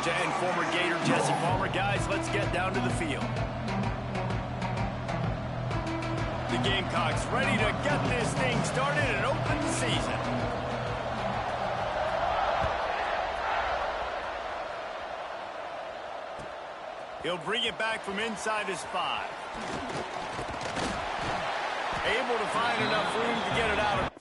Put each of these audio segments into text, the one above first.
Georgia and former Gator Jesse Palmer. Guys, let's get down to the field. The Gamecocks ready to get this thing started and open the season. He'll bring it back from inside his 5. Able to find enough room to get it out of.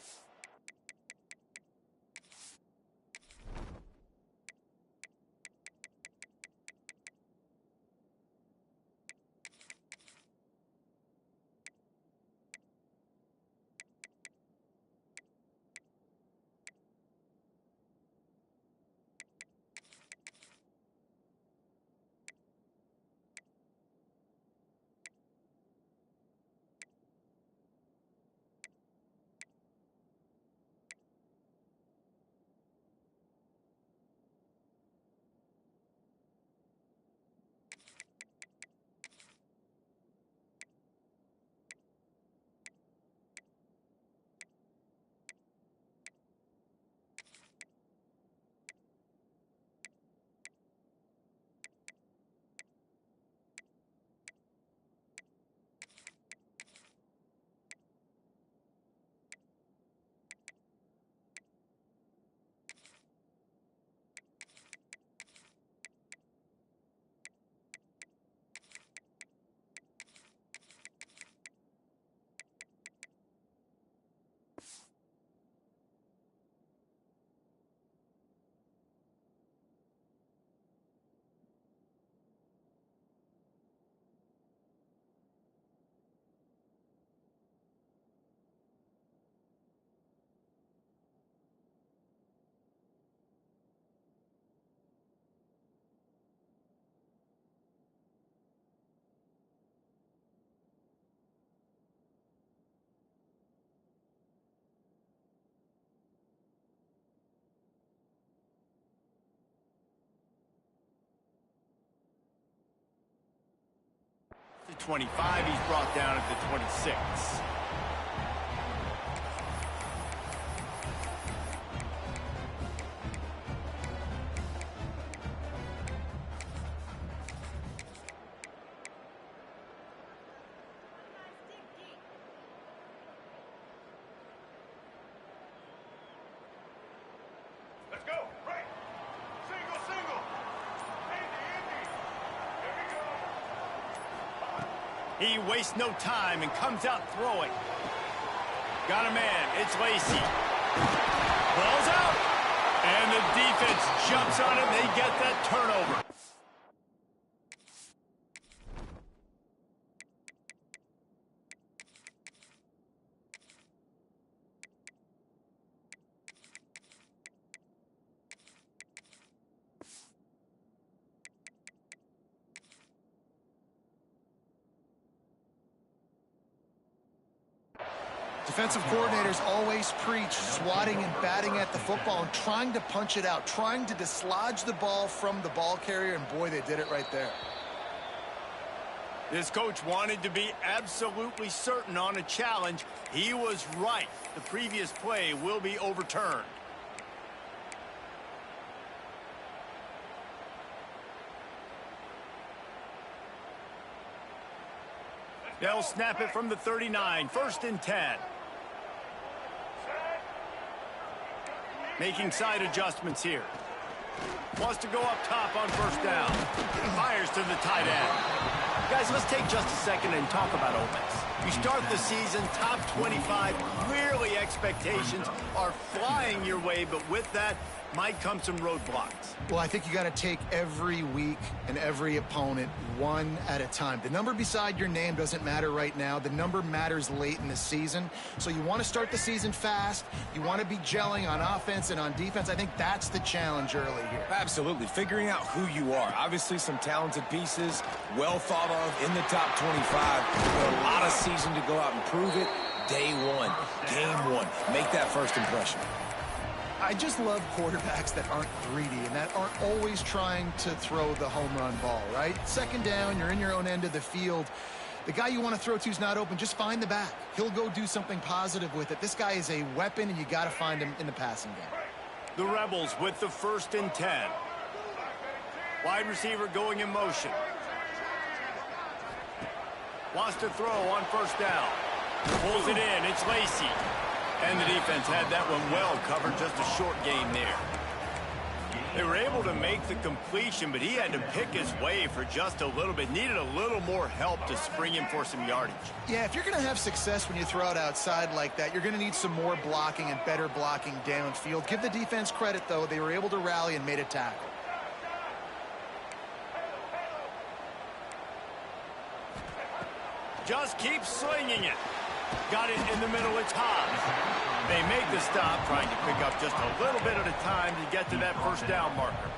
The 25, he's brought down at the 26. Let's go. Right. Single. He wastes no time and comes out throwing. Got a man. It's Lacey. Ball's out. And the defense jumps on it. They get that turnover. Defensive coordinators always preach swatting and batting at the football and trying to punch it out, trying to dislodge the ball from the ball carrier, and boy, they did it right there. This coach wanted to be absolutely certain on a challenge. He was right. The previous play will be overturned. They'll snap it from the 39, 1st and 10. Making side adjustments here. Wants to go up top on 1st down. Fires to the tight end. Guys, let's take just a second and talk about Ole Miss. You start the season top 25. Clearly expectations are flying your way, but with that might come some roadblocks. Well, I think you got to take every week and every opponent one at a time. The number beside your name doesn't matter right now. The number matters late in the season. So you want to start the season fast. You want to be gelling on offense and on defense. I think that's the challenge early here. Absolutely. Figuring out who you are. Obviously some talented pieces, well thought of in the top 25. But a lot of season to go out and prove it. Day one, game one. Make that first impression. I just love quarterbacks that aren't greedy and that aren't always trying to throw the home run ball, right? 2nd down, you're in your own end of the field. The guy you want to throw to is not open. Just find the back. He'll go do something positive with it. This guy is a weapon, and you got to find him in the passing game. The Rebels with the 1st and 10. Wide receiver going in motion. Wants to throw on first down. Pulls it in. It's Lacy. And the defense had that one well covered. Just a short gain there. They were able to make the completion, but he had to pick his way for just a little bit. Needed a little more help to spring him for some yardage. Yeah, if you're going to have success when you throw it outside like that, you're going to need some more blocking and better blocking downfield. Give the defense credit, though. They were able to rally and made a tackle. Just keep slinging it. Got it in the middle. It's Hobbs. They make the stop, trying to pick up just a little bit at a time to get to that first down marker.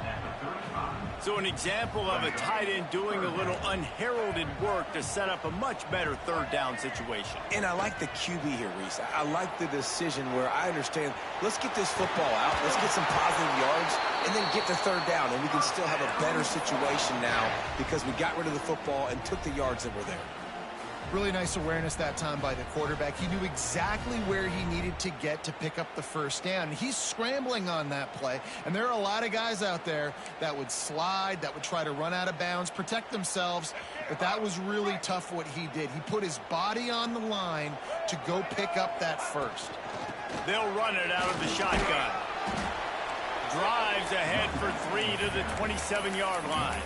So an example of a tight end doing a little unheralded work to set up a much better third down situation. And I like the QB here, Reese. I like the decision where I understand, let's get this football out, let's get some positive yards, and then get the third down, and we can still have a better situation now because we got rid of the football and took the yards that were there. Really nice awareness that time by the quarterback. He knew exactly where he needed to get to pick up the first down. He's scrambling on that play, and there are a lot of guys out there that would slide, that would try to run out of bounds, protect themselves, but that was really tough what he did. He put his body on the line to go pick up that first. They'll run it out of the shotgun. Drives ahead for 3 to the 27-yard line.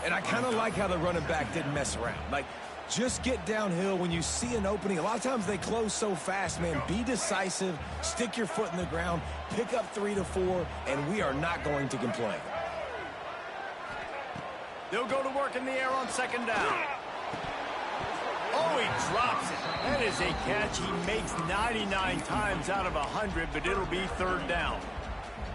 And I kind of like how the running back didn't mess around. Like, just get downhill when you see an opening. A lot of times they close so fast, man. Be decisive, stick your foot in the ground, pick up 3 to 4, and we are not going to complain. They'll go to work in the air on second down. Oh, he drops it. That is a catch he makes 99 times out of 100, but it'll be third down.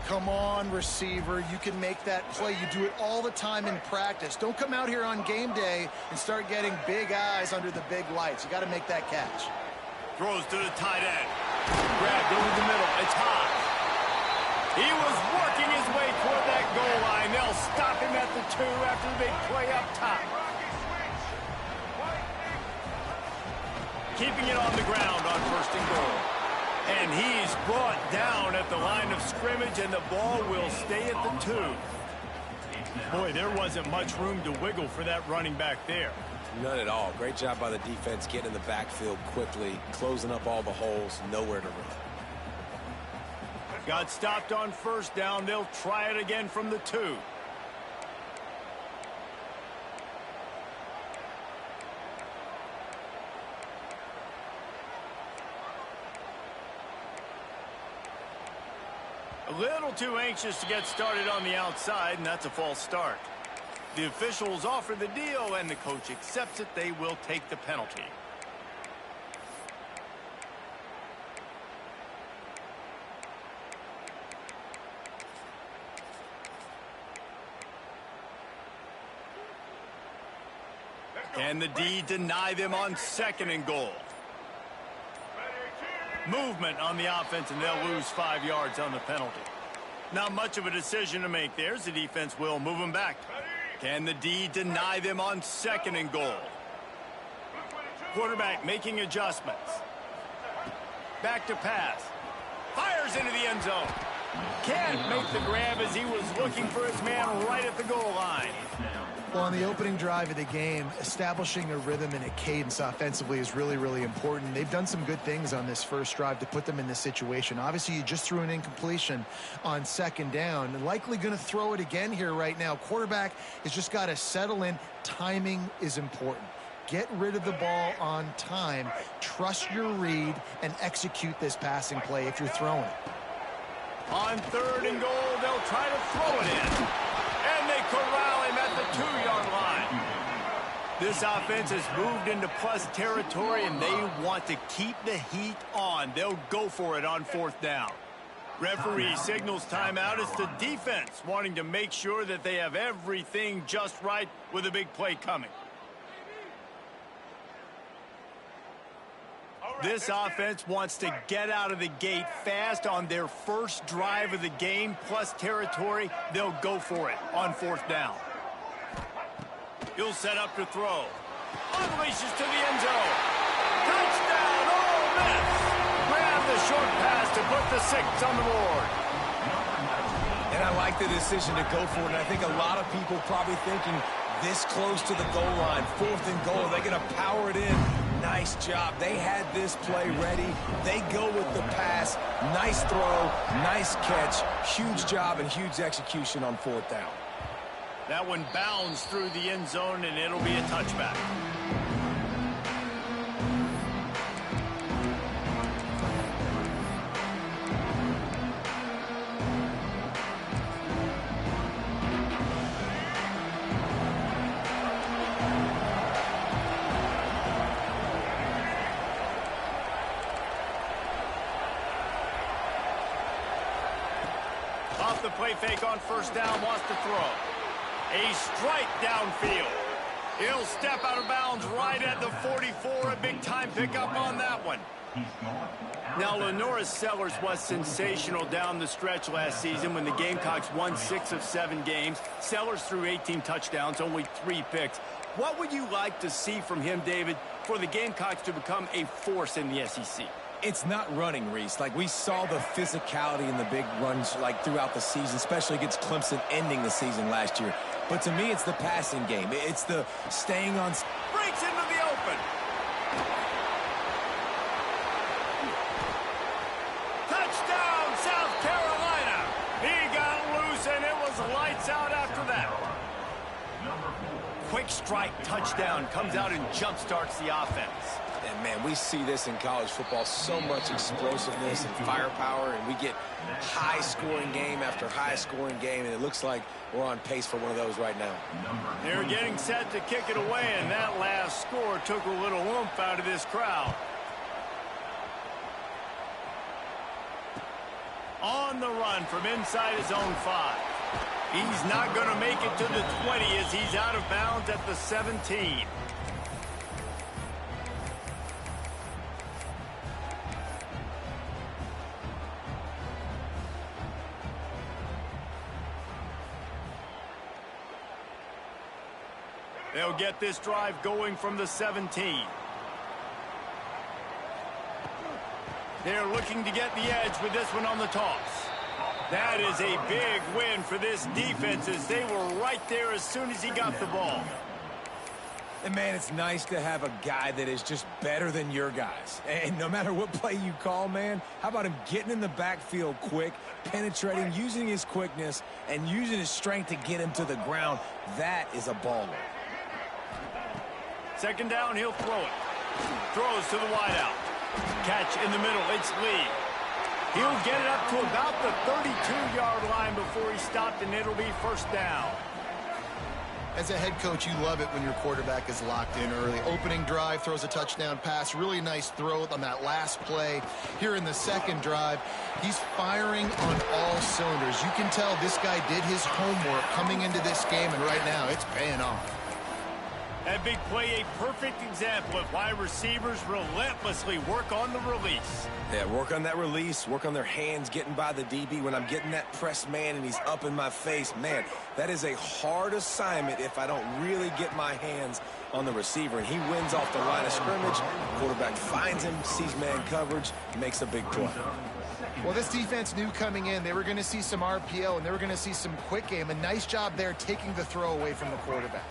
Come on, receiver. You can make that play. You do it all the time in practice. Don't come out here on game day and start getting big eyes under the big lights. You got to make that catch. Throws to the tight end. Grabbed over the middle. It's Hobbs. He was working his way toward that goal line. They'll stop him at the 2 after the big play up top. Keeping it on the ground on first and goal. And he's brought down at the line of scrimmage, and the ball will stay at the 2. Boy, there wasn't much room to wiggle for that running back there. None at all. Great job by the defense getting in the backfield quickly, closing up all the holes, nowhere to run. Got stopped on first down. They'll try it again from the 2. A little too anxious to get started on the outside, and that's a false start. The officials offer the deal, and the coach accepts it. They will take the penalty. Can the D deny them on second and goal? Movement on the offense, and they'll lose 5 yards on the penalty. Not much of a decision to make there, as the defense will move them back. Can the D deny them on second and goal? Quarterback making adjustments. Back to pass. Fires into the end zone. Can't make the grab as he was looking for his man right at the goal line. Well, on the opening drive of the game, establishing a rhythm and a cadence offensively is really, really important. They've done some good things on this first drive to put them in this situation. Obviously, you just threw an incompletion on second down, and likely going to throw it again here right now. Quarterback has just got to settle in. Timing is important. Get rid of the ball on time. Trust your read and execute this passing play if you're throwing it. On third and goal, they'll try to throw it in. And they corral him at the 2-yard line. This offense has moved into plus territory, and they want to keep the heat on. They'll go for it on fourth down. Referee signals timeout. It's the defense wanting to make sure that they have everything just right with a big play coming. This offense wants to get out of the gate fast on their first drive of the game, plus territory. They'll go for it on fourth down. He'll set up to throw. Unleashes to the end zone. Touchdown, Ole Miss. Grab the short pass to put the 6 on the board. And And I like the decision to go for it. And I think a lot of people probably thinking this close to the goal line, 4th and goal, they're going to power it in. Nice job. They had this play ready. They go with the pass. Nice throw, nice catch. Huge job and huge execution on 4th down. That one bounds through the end zone, and it'll be a touchback. Off the play fake on 1st down, wants to throw. A strike downfield. He'll step out of bounds right at the 44. A big-time pickup on that one. Now, LaNorris Sellers was sensational down the stretch last season when the Gamecocks won 6 of 7 games. Sellers threw 18 touchdowns, only 3 picks. What would you like to see from him, David, for the Gamecocks to become a force in the SEC? It's not running, Reese. Like, we saw the physicality in the big runs, like, throughout the season, especially against Clemson ending the season last year. But to me, it's the passing game. It's the staying on... Breaks into the open. Touchdown, South Carolina. He got loose, and it was lights out after that. Quick strike touchdown comes out and jump-starts the offense. And, man, we see this in college football, so much explosiveness and firepower, and we get high-scoring game after high-scoring game, and it looks like we're on pace for one of those right now. They're getting set to kick it away, and that last score took a little oomph out of this crowd. On the run from inside his own 5. He's not going to make it to the 20 as he's out of bounds at the 17. They'll get this drive going from the 17. They're looking to get the edge with this one on the toss. That is a big win for this defense as they were right there as soon as he got the ball. And, man, it's nice to have a guy that is just better than your guys. And no matter what play you call, man, how about him getting in the backfield quick, penetrating, using his quickness, and using his strength to get him to the ground? That is a baller. 2nd down, he'll throw it. Throws to the wideout. Catch in the middle, it's Lee. He'll get it up to about the 32-yard line before he stopped, and it'll be 1st down. As a head coach, you love it when your quarterback is locked in early. Opening drive, throws a touchdown pass. Really nice throw on that last play. Here in the 2nd drive, he's firing on all cylinders. You can tell this guy did his homework coming into this game, and right now it's paying off. That big play, a perfect example of why receivers relentlessly work on the release. Yeah, work on that release, work on their hands, getting by the DB. When I'm getting that press man and he's up in my face, man, that is a hard assignment if I don't really get my hands on the receiver. And he wins off the line of scrimmage. Quarterback finds him, sees man coverage, makes a big play. Well, this defense knew coming in they were going to see some RPO and they were going to see some quick game. A nice job there taking the throw away from the quarterback.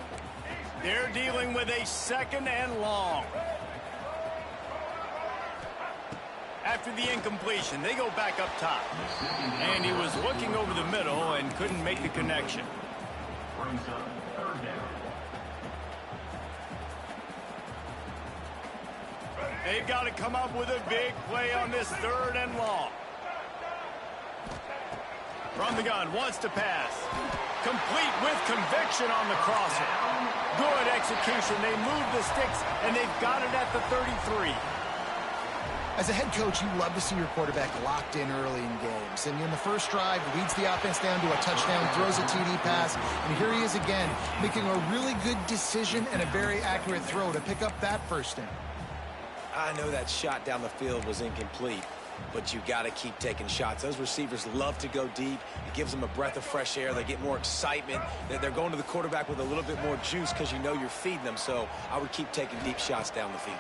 They're dealing with a 2nd and long. After the incompletion, they go back up top. And he was looking over the middle and couldn't make the connection. They've got to come up with a big play on this 3rd and long. From the gun, wants to pass. Complete with conviction on the crosser. Good execution. They move the sticks, and they've got it at the 33. As a head coach, you love to see your quarterback locked in early in games. And in the first drive, leads the offense down to a touchdown, throws a TD pass, and here he is again, making a really good decision and a very accurate throw to pick up that 1st down. I know that shot down the field was incomplete, but you got to keep taking shots. Those receivers love to go deep. It gives them a breath of fresh air. They get more excitement. They're going to the quarterback with a little bit more juice because you know you're feeding them. So I would keep taking deep shots down the field.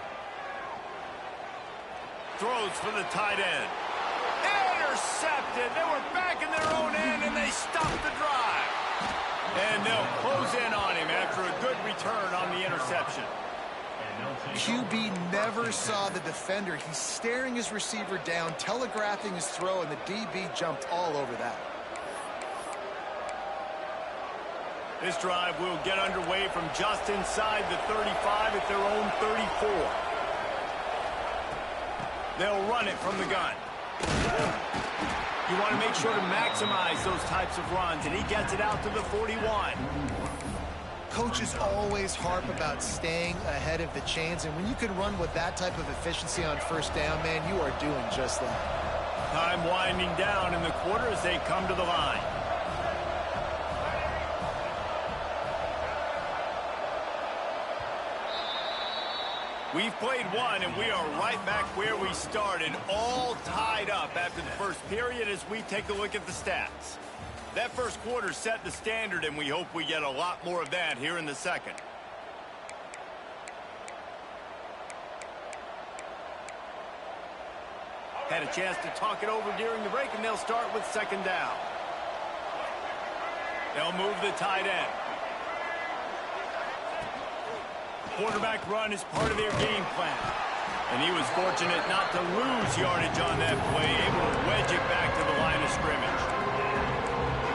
Throws for the tight end. Intercepted. intercepted. They were back in their own end, and they stopped the drive. And they'll close in on him after a good return on the interception. QB never saw the defender. He's staring his receiver down, telegraphing his throw, and the DB jumped all over that. This drive will get underway from just inside the 35 at their own 34. They'll run it from the gun. You want to make sure to maximize those types of runs, and he gets it out to the 41. Coaches always harp about staying ahead of the chains, and when you can run with that type of efficiency on first down, man, you are doing just that. Time winding down in the quarter as they come to the line. We've played one, and we are right back where we started, all tied up after the first period as we take a look at the stats. That first quarter set the standard, and we hope we get a lot more of that here in the second. Had a chance to talk it over during the break, and they'll start with second down. They'll move the tight end. Quarterback run is part of their game plan. And he was fortunate not to lose yardage on that play, able to wedge it back to the line of scrimmage.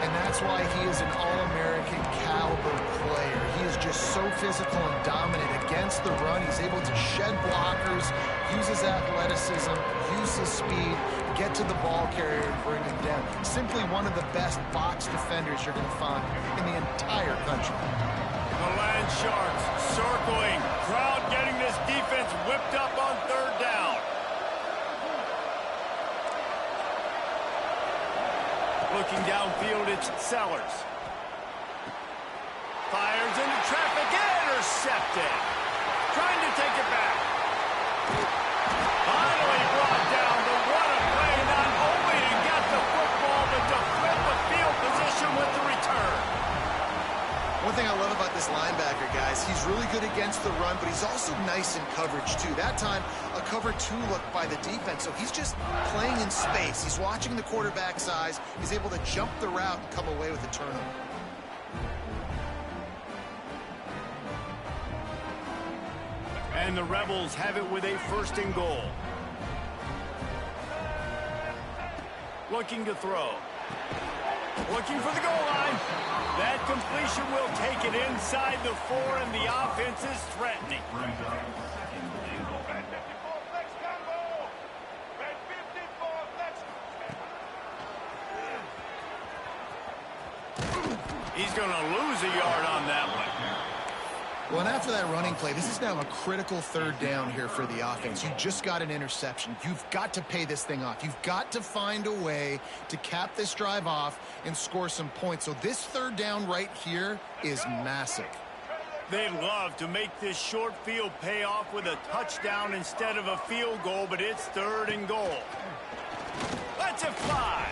And that's why he is an All-American caliber player. He is just so physical and dominant against the run. He's able to shed blockers, use his athleticism, use his speed, get to the ball carrier and bring him down. Simply one of the best box defenders you're going to find in the entire country. The Land Sharks circling. Crowd getting this defense whipped up on third down. Looking downfield, it's Sellers. Fires into traffic, intercepted. Trying to take it back. Finally brought down the run-of-play, not only to get the football, but to flip the field position with the return. One thing I love about this linebacker, guys, he's really good against the run, but he's also nice in coverage, too. That time, a cover two look by the defense, so he's just playing in space. He's watching the quarterback's eyes. He's able to jump the route and come away with a turnover. And the Rebels have it with a first and goal. Looking to throw. Looking for the goal line. That completion will take it inside the 4, and the offense is threatening. He's going to lose a yard on that one. Well, and after that running play, this is now a critical third down here for the offense. You just got an interception. You've got to pay this thing off. You've got to find a way to cap this drive off and score some points. So this third down right here is massive. They'd love to make this short field pay off with a touchdown instead of a field goal, but it's third and goal. Let's it fly.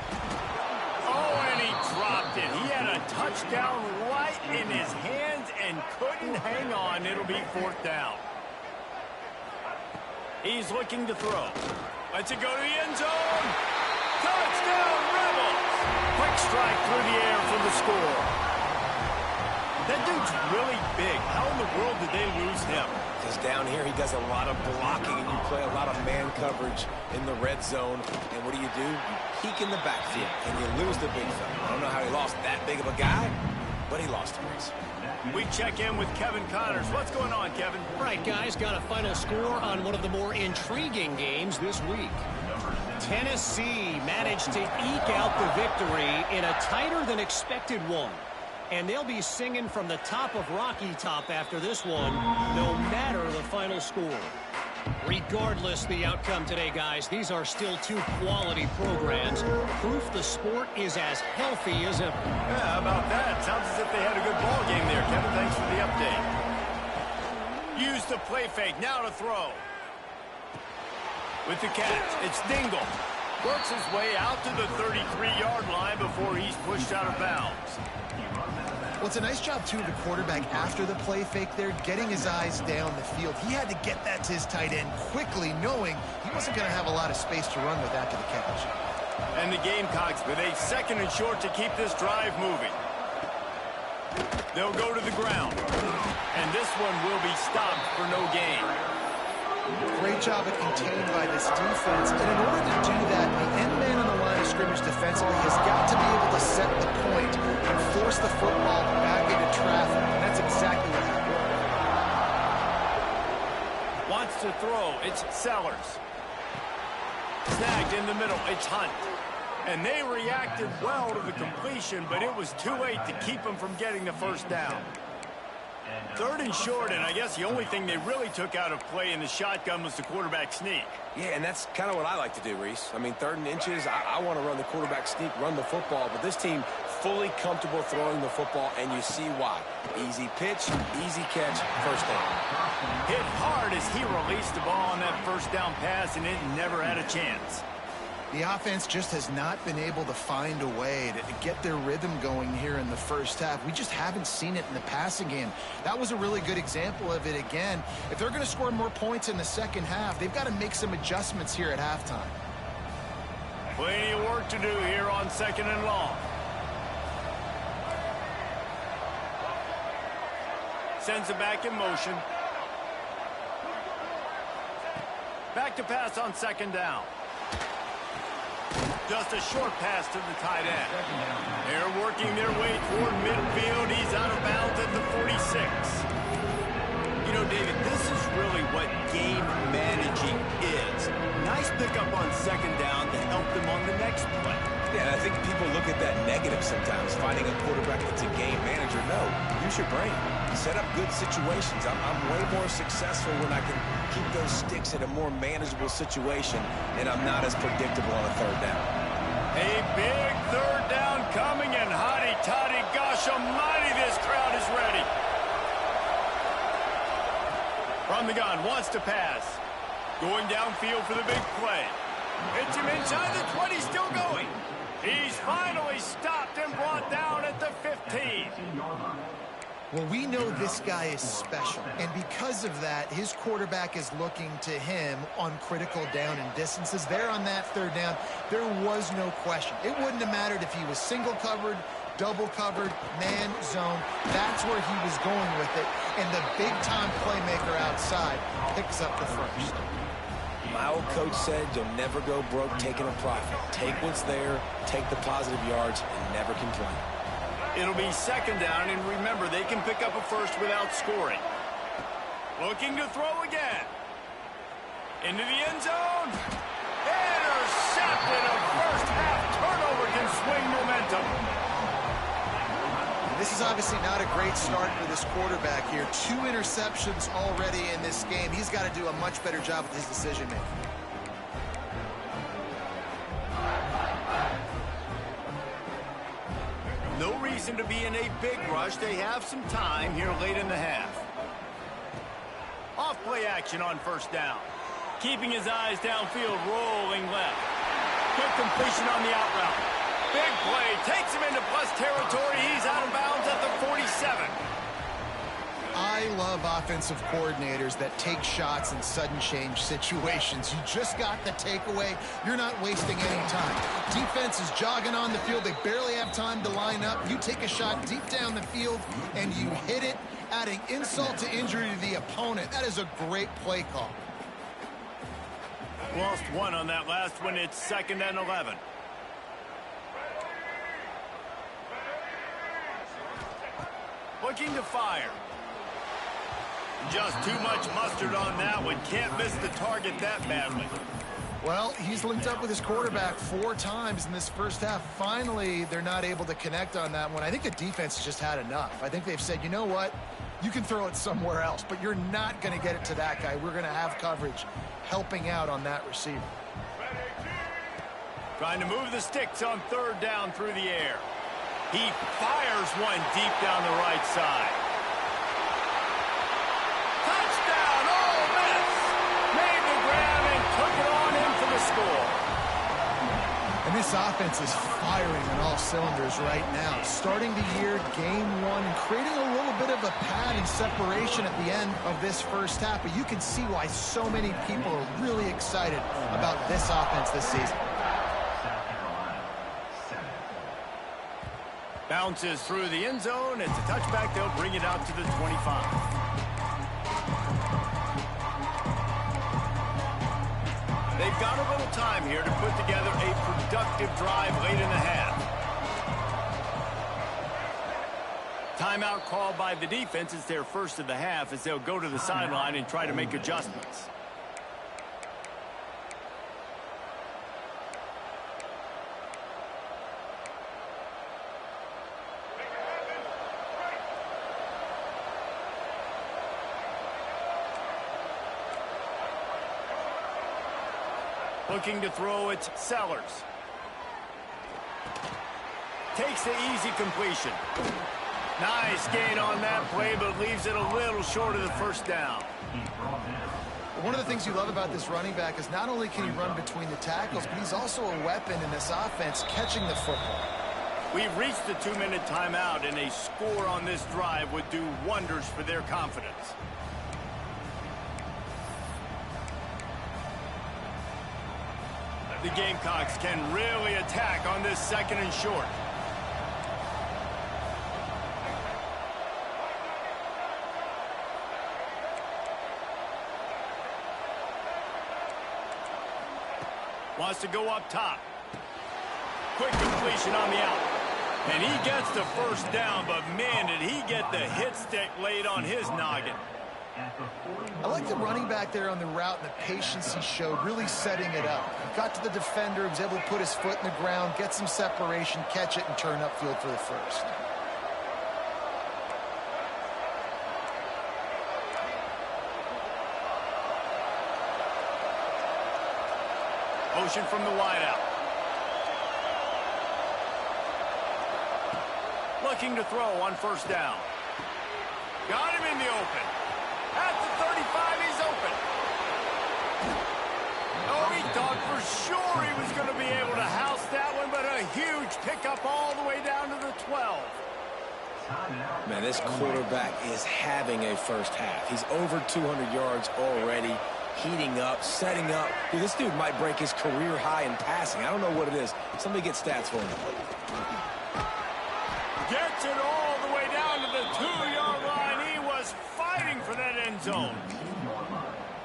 Oh, and he dropped it. He had a touchdown right in his hands and couldn't hang on. It'll be fourth down. He's looking to throw. Lets it go to the end zone. Touchdown, Rebels. Quick strike through the air for the score. That dude's really big. How in the world did they lose him? Because down here he does a lot of blocking, and you play a lot of man coverage in the red zone. And what do? You peek in the backfield, and you lose the big fella. I don't know how he lost that big of a guy, but he lost him. We check in with Kevin Connors. What's going on, Kevin? All right, guys, got a final score on one of the more intriguing games this week. Tennessee managed to eke out the victory in a tighter than expected one. And they'll be singing from the top of Rocky Top after this one, no matter the final score. Regardless the outcome today, guys, these are still two quality programs. Proof the sport is as healthy as ever. Yeah, how about that? Sounds as if they had a good ball game there, Kevin. Thanks for the update. Use the play fake. Now to throw. With the catch, it's Dingle. Works his way out to the 33-yard line before he's pushed out of bounds. Well, it's a nice job, too, of the quarterback after the play fake there, getting his eyes down the field. He had to get that to his tight end quickly, knowing he wasn't going to have a lot of space to run with after the catch. And the Gamecocks with a 2nd and short to keep this drive moving. They'll go to the ground. And this one will be stopped for no gain. Great job of contained by this defense. And in order to do that, the end man on the line of scrimmage defensively has got to be able to set the point and force the football back into traffic. And that's exactly what happened. Wants to throw. It's Sellers. Snagged in the middle. It's Hunt. And they reacted well to the completion, but it was too late to keep them from getting the first down. 3rd and short, and I guess the only thing they really took out of play in the shotgun was the quarterback sneak. Yeah, and that's kind of what I like to do, Reese. I mean, 3rd and inches, I want to run the quarterback sneak, run the football, but this team fully comfortable throwing the football, and you see why. Easy pitch, easy catch, first down. Hit hard as he released the ball on that first down pass, and it never had a chance. The offense just has not been able to find a way to get their rhythm going here in the first half. We just haven't seen it in the passing game. That was a really good example of it again. If they're going to score more points in the second half, they've got to make some adjustments here at halftime. Plenty of work to do here on 2nd and long. Sends it back in motion. Back to pass on 2nd down. Just a short pass to the tight end. They're working their way toward midfield. He's out of bounds at the 46. You know, David, this is really what game managing is. Nice pickup on 2nd down to help them on the next play. Yeah, and I think people look at that negative sometimes, finding a quarterback that's a game manager. No, use your brain. Set up good situations. I'm way more successful when I can keep those sticks in a more manageable situation, and I'm not as predictable on a 3rd down. A big 3rd down coming, and hotty-toddy, gosh almighty, this crowd is ready. From the gun, wants to pass. Going downfield for the big play. Hits him inside the 20, still going. He's finally stopped and brought down at the 15. Well, we know this guy is special, and because of that, his quarterback is looking to him on critical down and distances. There on that 3rd down, there was no question. It wouldn't have mattered if he was single covered, double covered, man zone. That's where he was going with it, and the big-time playmaker outside picks up the first. My old coach said you'll never go broke taking a profit. Take what's there, take the positive yards, and never complain. It'll be 2nd down, and remember, they can pick up a first without scoring. Looking to throw again. Into the end zone. Intercepted. A first-half turnover can swing momentum. This is obviously not a great start for this quarterback here. 2 interceptions already in this game. He's got to do a much better job with his decision-making. No reason to be in a big rush. They have some time here late in the half. Off-play action on 1st down. Keeping his eyes downfield, rolling left. Good completion on the out route. Big play, takes him into plus territory. He's out of bounds at the 47. I love offensive coordinators that take shots in sudden change situations. You just got the takeaway. You're not wasting any time. Defense is jogging on the field. They barely have time to line up. You take a shot deep down the field, and you hit it, adding insult to injury to the opponent. That is a great play call. Lost 1 on that last one. It's 2nd and 11. Looking to fire. Just too much mustard on that one. Can't miss the target that badly. Well, he's linked up with his quarterback 4 times in this first half. Finally, they're not able to connect on that one. I think the defense has just had enough. I think they've said, you know what? You can throw it somewhere else, but you're not going to get it to that guy. We're going to have coverage helping out on that receiver. Trying to move the sticks on 3rd down through the air. He fires one deep down the right side. Touchdown, Ole Miss! Made the grab and took it on in for the score. And this offense is firing on all cylinders right now. Starting the year, game 1, and creating a little bit of a pad and separation at the end of this first half. But you can see why so many people are really excited about this offense this season. Bounces through the end zone. It's a touchback. They'll bring it out to the 25. They've got a little time here to put together a productive drive late in the half. Timeout called by the defense. It's their first of the half as they'll go to the sideline and try to make adjustments. Looking to throw, it's Sellers. Takes the easy completion. Nice gain on that play, but leaves it a little short of the first down. One of the things you love about this running back is not only can he run between the tackles, but he's also a weapon in this offense catching the football. We've reached the 2-minute timeout, and a score on this drive would do wonders for their confidence. The Gamecocks can really attack on this 2nd and short. Wants to go up top. Quick completion on the out. And he gets the first down, but man, did he get the hit stick laid on his noggin. I like the running back there on the route and the patience he showed, really setting it up. He got to the defender, was able to put his foot in the ground, get some separation, catch it, and turn upfield for the first. Motion from the wideout. Looking to throw on first down. Got him in the open. At the 35, he's open. Oh, he thought for sure he was going to be able to house that one, but a huge pickup all the way down to the 12. Man, this quarterback is having a first half. He's over 200 yards already, heating up, setting up. Dude, this dude might break his career high in passing. I don't know what it is. Somebody get stats for him. Gets it all the way down to the 2-yard line. He was fighting for that end zone.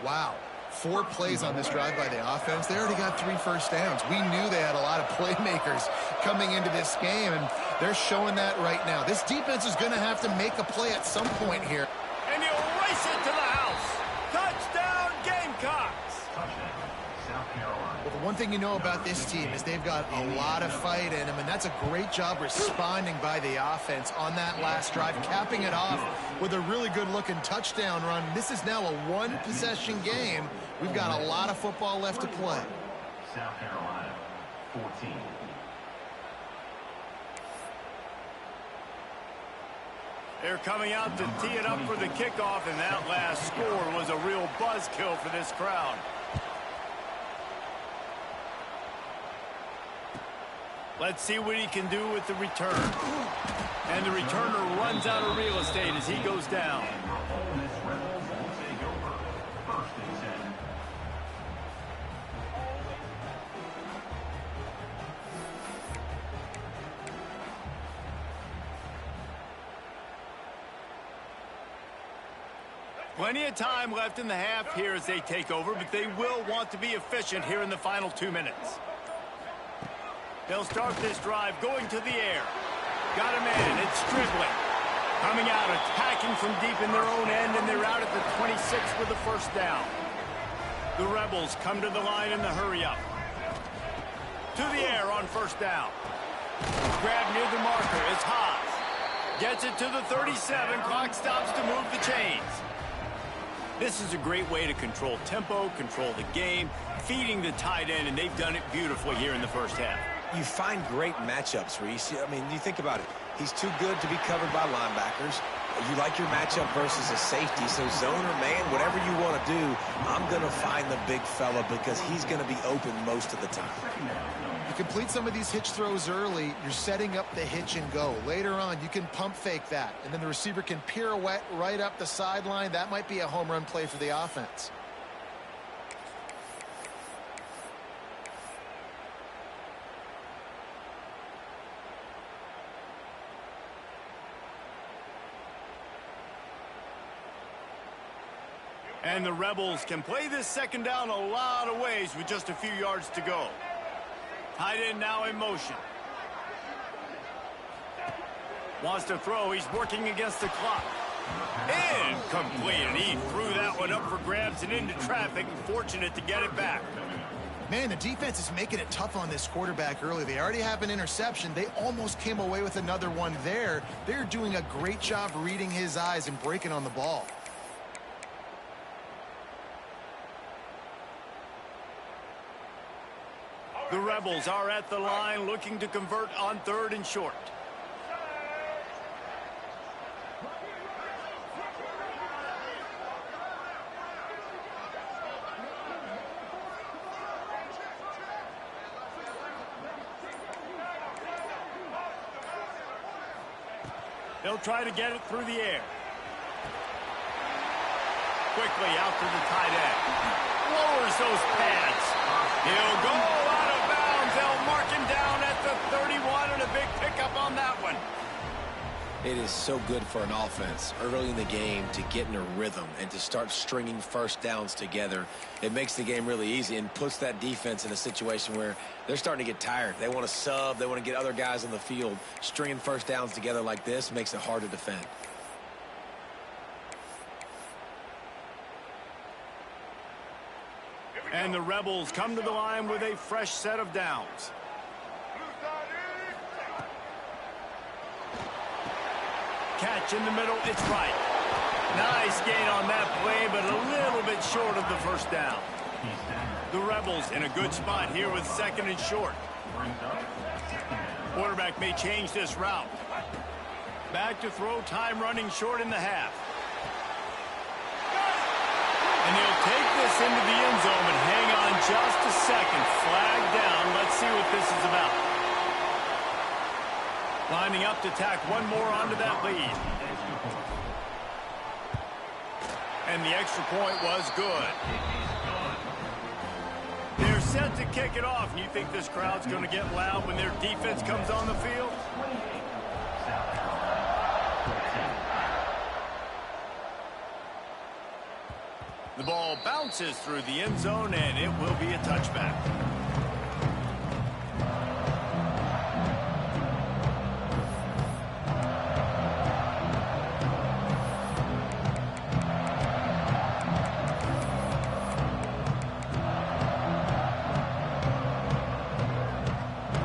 Wow. 4 plays on this drive by the offense. They already got 3 first downs. We knew they had a lot of playmakers coming into this game, and they're showing that right now. This defense is going to have to make a play at some point here. And he'll race it to the house. Touchdown, Gamecocks. Well, the one thing you know about this team is they've got a lot of fight in them, and that's a great job responding by the offense on that last drive, capping it off with a really good-looking touchdown run. This is now a 1-possession game. We've got a lot of football left to play. South Carolina, 14. They're coming out to tee it up for the kickoff, and that last score was a real buzzkill for this crowd. Let's see what he can do with the return. And the returner runs out of real estate as he goes down. Plenty of time left in the half here as they take over, but they will want to be efficient here in the final 2 minutes. They'll start this drive going to the air. Got him in. It's Stribling. Coming out, attacking from deep in their own end, and they're out at the 26 with the first down. The Rebels come to the line in the hurry-up. To the air on first down. Grab near the marker. It's Haas. Gets it to the 37. Clock stops to move the chains. This is a great way to control tempo, control the game, feeding the tight end, and they've done it beautifully here in the first half. You find great matchups, Reese. I mean, you think about it. He's too good to be covered by linebackers. You like your matchup versus a safety, so zone or man, whatever you want to do, I'm going to find the big fella because he's going to be open most of the time. You complete some of these hitch throws early, you're setting up the hitch and go. Later on, you can pump fake that, and then the receiver can pirouette right up the sideline. That might be a home run play for the offense. And the Rebels can play this second down a lot of ways with just a few yards to go. Tight end now in motion. Wants to throw. He's working against the clock. Incomplete. And he threw that one up for grabs and into traffic. Fortunate to get it back. Man, the defense is making it tough on this quarterback early. They already have an interception. They almost came away with another one there. They're doing a great job reading his eyes and breaking on the ball. The Rebels are at the line looking to convert on 3rd and short. They'll try to get it through the air. Quickly out to the tight end. Lowers those pads. He'll go out of bounds. They'll mark him down at the 31 and a big pickup on that one. It is so good for an offense early in the game to get in a rhythm and to start stringing first downs together. It makes the game really easy and puts that defense in a situation where they're starting to get tired. They want to sub. They want to get other guys on the field. Stringing first downs together like this makes it hard to defend. And the Rebels come to the line with a fresh set of downs. Catch in the middle, it's right. Nice gain on that play, but a little bit short of the first down. The Rebels in a good spot here with 2nd and short. Quarterback may change this route. Back to throw, time running short in the half. And he'll take this into the end zone, but hang on just a second. Flag down. Let's see what this is about. Lining up to tack one more onto that lead. And the extra point was good. They're set to kick it off. And you think this crowd's going to get loud when their defense comes on the field? The ball bounces through the end zone, and it will be a touchback.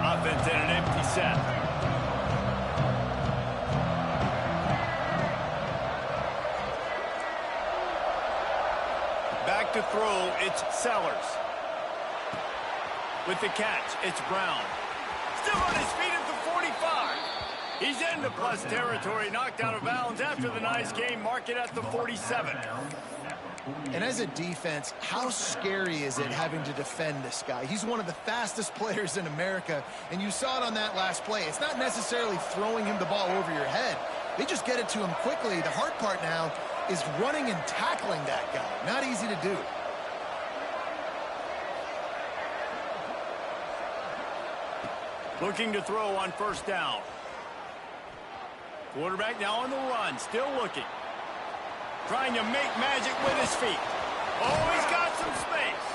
Offense in an empty set. Back to throw, it's Sellers. With the catch, it's Brown. Still on his feet at the 45. He's into plus territory, knocked out of bounds after the nice game. Mark it at the 47. And as a defense, how scary is it having to defend this guy? He's one of the fastest players in America, and you saw it on that last play. It's not necessarily throwing him the ball over your head. They just get it to him quickly. The hard part now is running and tackling that guy. Not easy to do. Looking to throw on 1st down. Quarterback now on the run, still looking. Trying to make magic with his feet. Oh, he's got some space.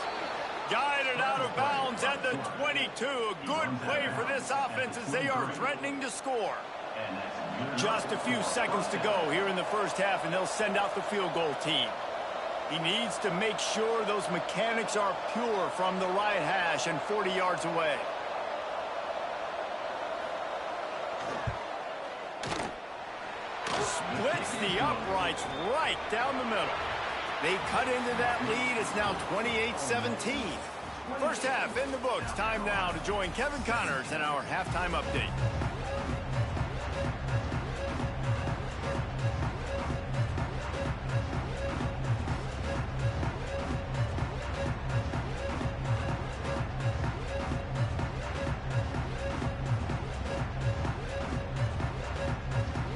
Guided out of bounds at the 22. A good play for this offense as they are threatening to score. Just a few seconds to go here in the first half, and they'll send out the field goal team. He needs to make sure those mechanics are pure from the right hash and 40 yards away. Splits the uprights right down the middle. They cut into that lead. It's now 28-17. First half in the books. Time now to join Kevin Connors in our halftime update.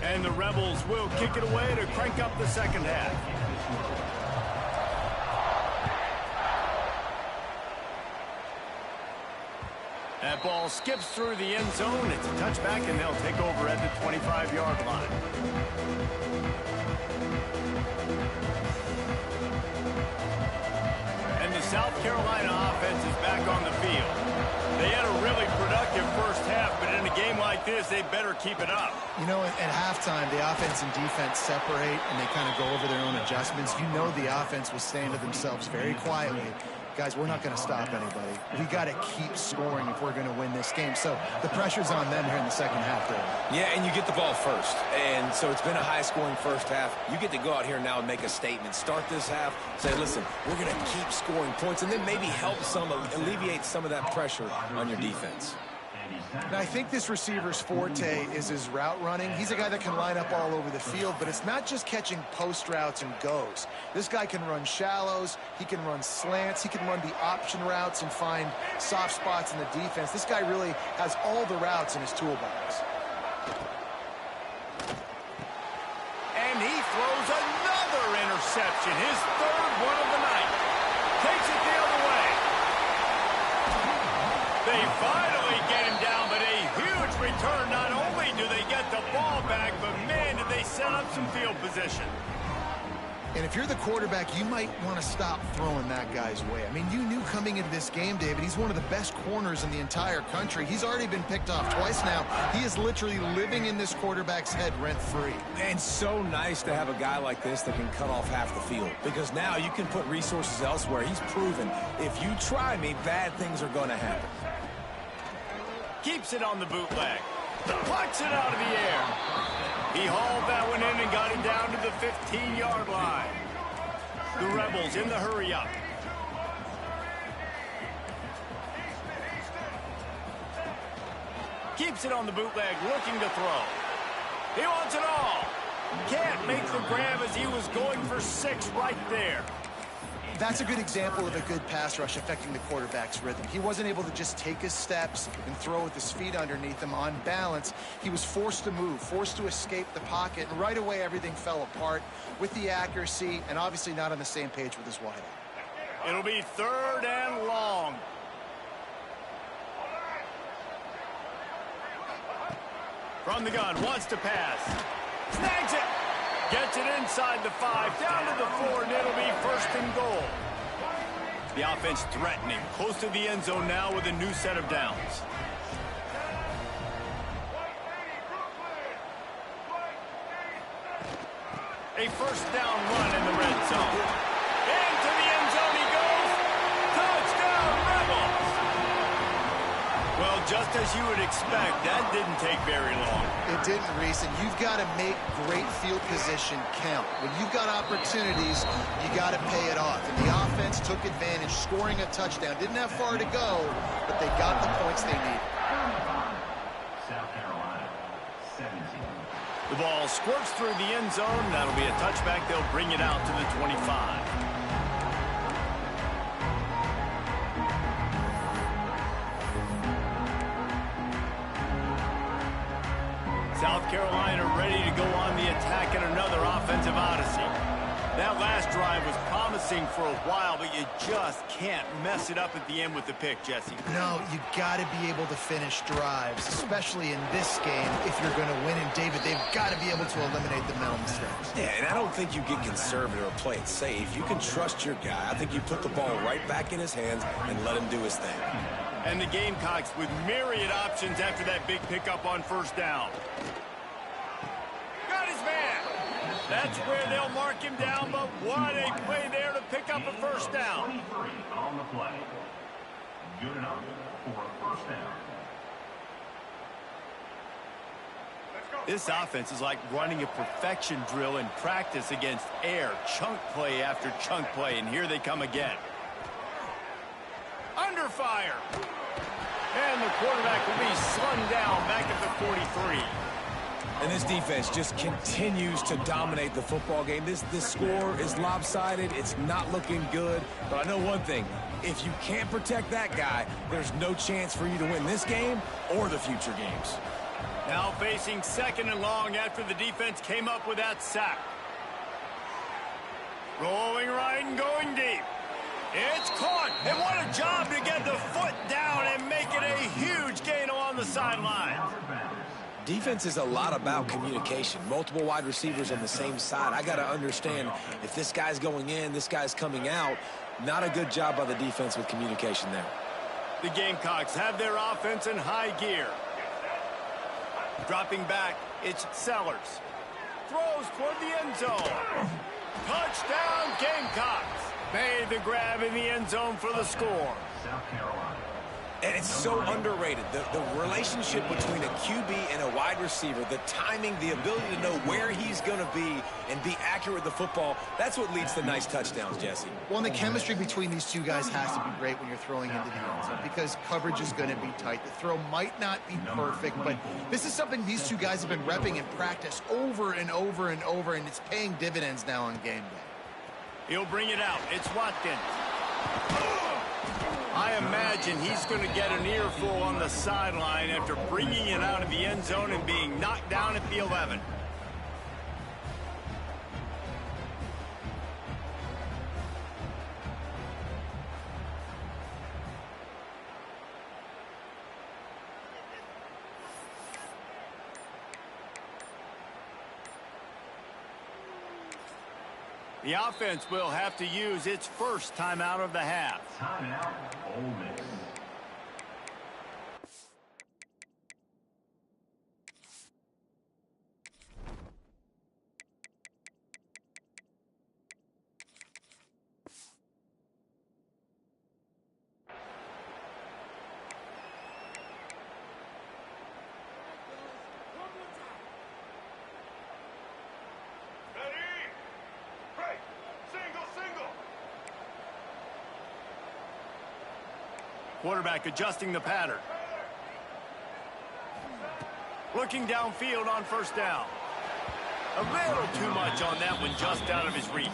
And the Rebels will kick it away to crank up the second half. That ball skips through the end zone. It's a touchback, and they'll take over at the 25-yard line. South Carolina offense is back on the field. They had a really productive first half, but in a game like this, they better keep it up. You know, at halftime, the offense and defense separate, and they kind of go over their own adjustments. You know the offense was saying to themselves very quietly, guys, we're not going to stop anybody. We got to keep scoring if we're going to win this game. So the pressure's on them here in the second half, though. Yeah, and you get the ball first. And so it's been a high-scoring first half. You get to go out here now and make a statement. Start this half, say, listen, we're going to keep scoring points, and then maybe help alleviate some of that pressure on your defense. Now, I think this receiver's forte is his route running. He's a guy that can line up all over the field, but it's not just catching post routes and goes. This guy can run shallows, he can run slants, he can run the option routes and find soft spots in the defense. This guy really has all the routes in his toolbox. And he throws another interception, his third one of the night. Takes it the other way. They finally get him down, but a huge return. Not only do they get the ball back, but man, did they set up some field position. And if you're the quarterback, you might want to stop throwing that guy's way. I mean, you knew coming into this game, David, he's one of the best corners in the entire country. He's already been picked off twice now. He is literally living in this quarterback's head rent-free. And so nice to have a guy like this that can cut off half the field, because now you can put resources elsewhere. He's proven if you try me, bad things are going to happen. Keeps it on the bootleg. Plucks it out of the air. He hauled that one in and got it down to the 15-yard line. The Rebels in the hurry-up. Keeps it on the bootleg, looking to throw. He wants it all. Can't make the grab as he was going for 6 right there. That's a good example of a good pass rush affecting the quarterback's rhythm. He wasn't able to just take his steps and throw with his feet underneath him on balance. He was forced to move, forced to escape the pocket, and right away everything fell apart with the accuracy and obviously not on the same page with his wideout. It'll be 3rd and long. From the gun, wants to pass. Snags it. Gets it inside the 5, down to the 4, and it'll be 1st and goal. The offense threatening, close to the end zone now with a new set of downs. A 1st down run in the red zone. Into the end zone he goes. Touchdown, Rebels! Well, just as you would expect, that didn't take very long. It didn't, Reese, and you've got to make great field position count. When you've got opportunities, you got to pay it off. And the offense took advantage, scoring a touchdown. Didn't have far to go, but they got the points they needed. South Carolina, 17. The ball squirts through the end zone. That'll be a touchback. They'll bring it out to the 25. South Carolina ready to go on the attack in another offensive odyssey. That last drive was promising for a while, but you just can't mess it up at the end with the pick, Jesse. No, you got to be able to finish drives, especially in this game if you're going to win. And, David, they've got to be able to eliminate the mental mistakes. Yeah, and I don't think you get conservative or play it safe. You can trust your guy. I think you put the ball right back in his hands and let him do his thing. And the Gamecocks with myriad options after that big pickup on 1st down. Got his man. That's where they'll mark him down, but what a play there to pick up a 1st down. 23 on the play. Good enough for a 1st down. This offense is like running a perfection drill in practice against air. Chunk play after chunk play, and here they come again. Under fire. And the quarterback will be slung down back at the 43. And this defense just continues to dominate the football game. This score is lopsided. It's not looking good. But I know one thing. If you can't protect that guy, there's no chance for you to win this game or the future games. Now facing 2nd and long after the defense came up with that sack. Rolling right and going deep. It's caught, and what a job to get the foot down and make it a huge gain along the sideline. Defense is a lot about communication. Multiple wide receivers on the same side. I got to understand if this guy's going in, this guy's coming out. Not a good job by the defense with communication there. The Gamecocks have their offense in high gear. Dropping back, it's Sellers. Throws toward the end zone. Touchdown, Gamecocks. Made the grab in the end zone for the score. South Carolina. And it's so underrated. The relationship between a QB and a wide receiver, the timing, the ability to know where he's going to be and be accurate with the football, that's what leads to nice touchdowns, Jesse. Well, and the chemistry between these two guys has to be great when you're throwing into the end zone because coverage is going to be tight. The throw might not be perfect, but this is something these two guys have been repping in practice over and over and over, and it's paying dividends now on game day. He'll bring it out. It's Watkins. I imagine he's going to get an earful on the sideline after bringing it out of the end zone and being knocked down at the 11. The offense will have to use its first timeout of the half. Timeout, Ole Miss. Quarterback adjusting the pattern. Looking downfield on first down. A little too much on that one, just out of his reach.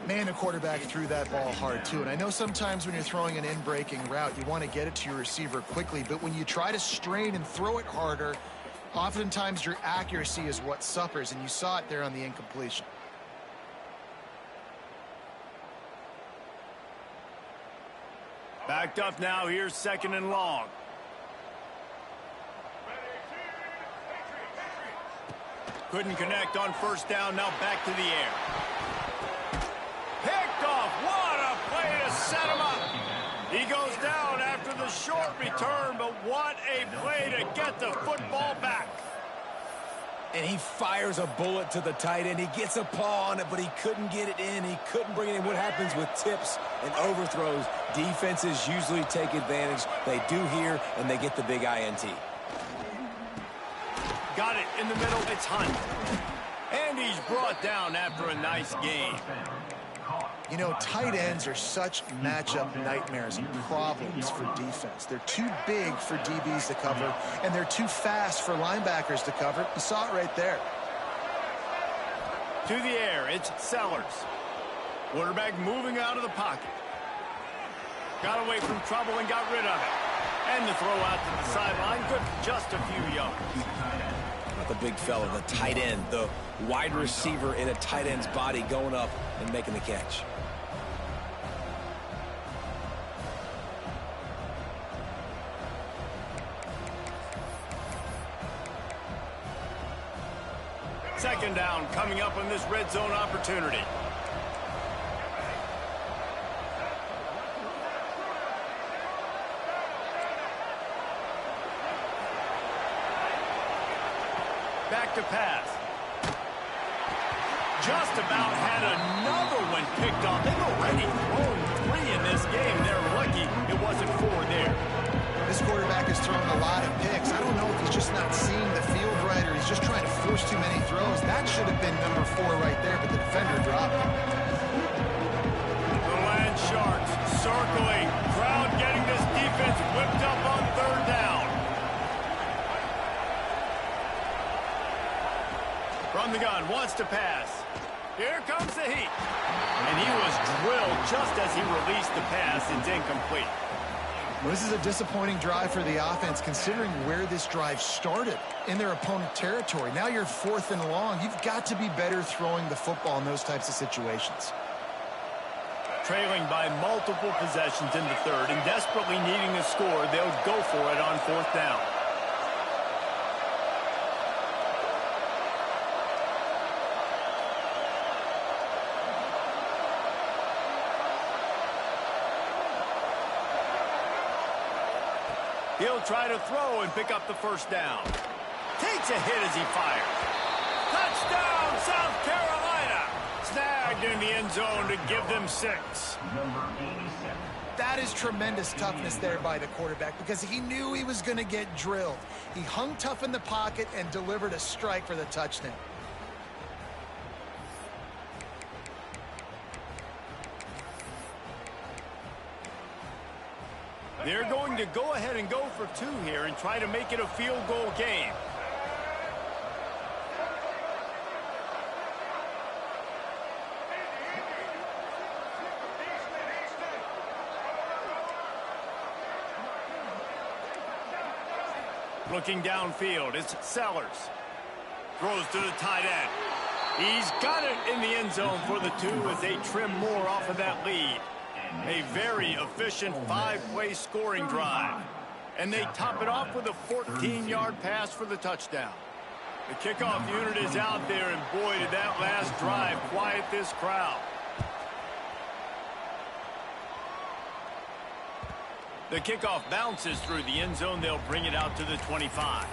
Man, the quarterback threw that ball hard, too. And I know sometimes when you're throwing an in-breaking route, you want to get it to your receiver quickly. But when you try to strain and throw it harder, oftentimes your accuracy is what suffers. And you saw it there on the incompletion. Backed up now, here's second and long. Couldn't connect on first down, now back to the air. Picked off, what a play to set him up. He goes down after the short return, but what a play to get the football back. And he fires a bullet to the tight end. He gets a paw on it, but he couldn't get it in. He couldn't bring it in. What happens with tips and overthrows? Defenses usually take advantage. They do here, and they get the big INT. Got it in the middle. It's Hunt. And he's brought down after a nice game. You know, tight ends are such matchup nightmares and problems for defense. They're too big for DBs to cover, and they're too fast for linebackers to cover. You saw it right there. To the air, it's Sellers. Quarterback moving out of the pocket. Got away from trouble and got rid of it. And the throw out to the sideline, good for just a few yards. Not the big fella, the tight end, the wide receiver in a tight end's body going up and making the catch. Second down coming up on this red zone opportunity. Back to pass. Just about had another one picked off. They've already thrown 3 in this game. They're lucky it wasn't 4 there. This quarterback has thrown a lot of picks. I don't know if he's just not seeing the field right or he's just trying to force too many throws. That should have been number 4 right there, but the defender dropped it. The Land Sharks circling. Crowd getting this defense whipped up on third down. From the gun, wants to pass. Here comes the heat. And he was drilled just as he released the pass. It's incomplete. Well, this is a disappointing drive for the offense considering where this drive started in their opponent territory. Now you're 4th and long. You've got to be better throwing the football in those types of situations. Trailing by multiple possessions in the third and desperately needing a score, they'll go for it on 4th down. He'll try to throw and pick up the first down. Takes a hit as he fires. Touchdown, South Carolina! Snagged in the end zone to give them 6. Number 87. That is tremendous toughness there by the quarterback because he knew he was going to get drilled. He hung tough in the pocket and delivered a strike for the touchdown. They're going to go ahead and go for 2 here and try to make it a field goal game. Looking downfield, it's Sellers. Throws to the tight end. He's got it in the end zone for the 2 as they trim more off of that lead. A very efficient 5-play scoring drive. And they top it off with a 14-yard pass for the touchdown. The kickoff unit is out there, and boy, did that last drive quiet this crowd. The kickoff bounces through the end zone. They'll bring it out to the 25.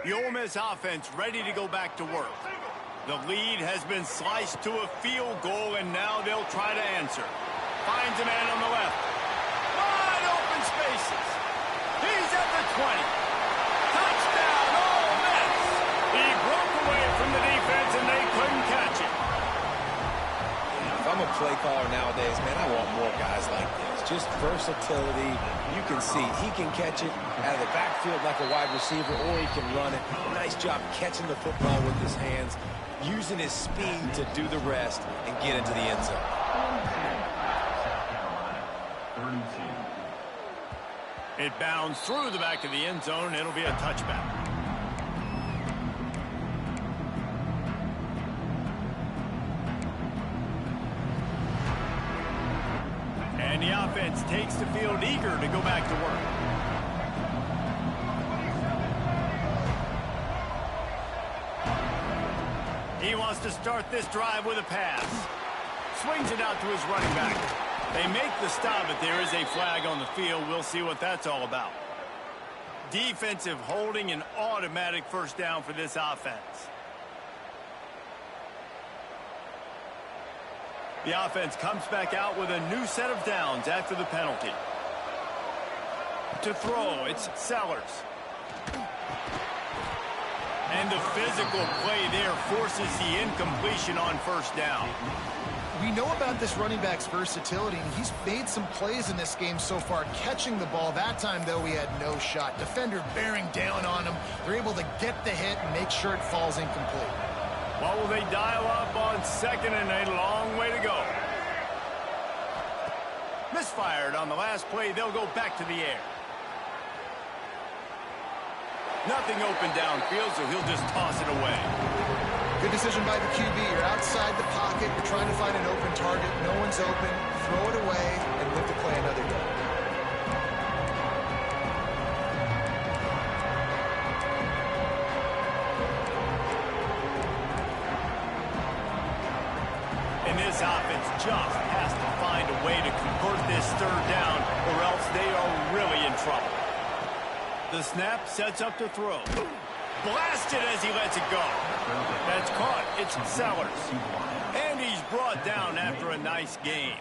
The Ole Miss offense ready to go back to work. The lead has been sliced to a field goal, and now they'll try to answer. Finds a man on the left. Wide open spaces. He's at the 20. Touchdown, Ole Miss. He broke away from the defense, and they couldn't catch him. If I'm a play caller nowadays, man, I want more guys like this. Just versatility. You can see he can catch it out of the backfield like a wide receiver, or he can run it. Nice job catching the football with his hands, using his speed to do the rest and get into the end zone. It bounds through the back of the end zone, and it'll be a touchback. And the offense takes the field eager to go back to work. He wants to start this drive with a pass. Swings it out to his running back. They make the stop, but there is a flag on the field. We'll see what that's all about. Defensive holding, an automatic first down for this offense. The offense comes back out with a new set of downs after the penalty. To throw, it's Sellers. And the physical play there forces the incompletion on first down. We know about this running back's versatility, and he's made some plays in this game so far, catching the ball. That time, though, he had no shot. Defender bearing down on him. They're able to get the hit and make sure it falls incomplete. What will they dial up on second and a long way to go? Misfired on the last play. They'll go back to the air. Nothing open downfield, so he'll just toss it away. Good decision by the QB. You're outside the pocket. You're trying to find an open target. No one's open. Throw it away and live to play another day. And this offense just has to find a way to convert this third down, or else they are really in trouble. The snap sets up to throw. Blasted as he lets it go. That's caught. It's Sellers. And he's brought down after a nice game.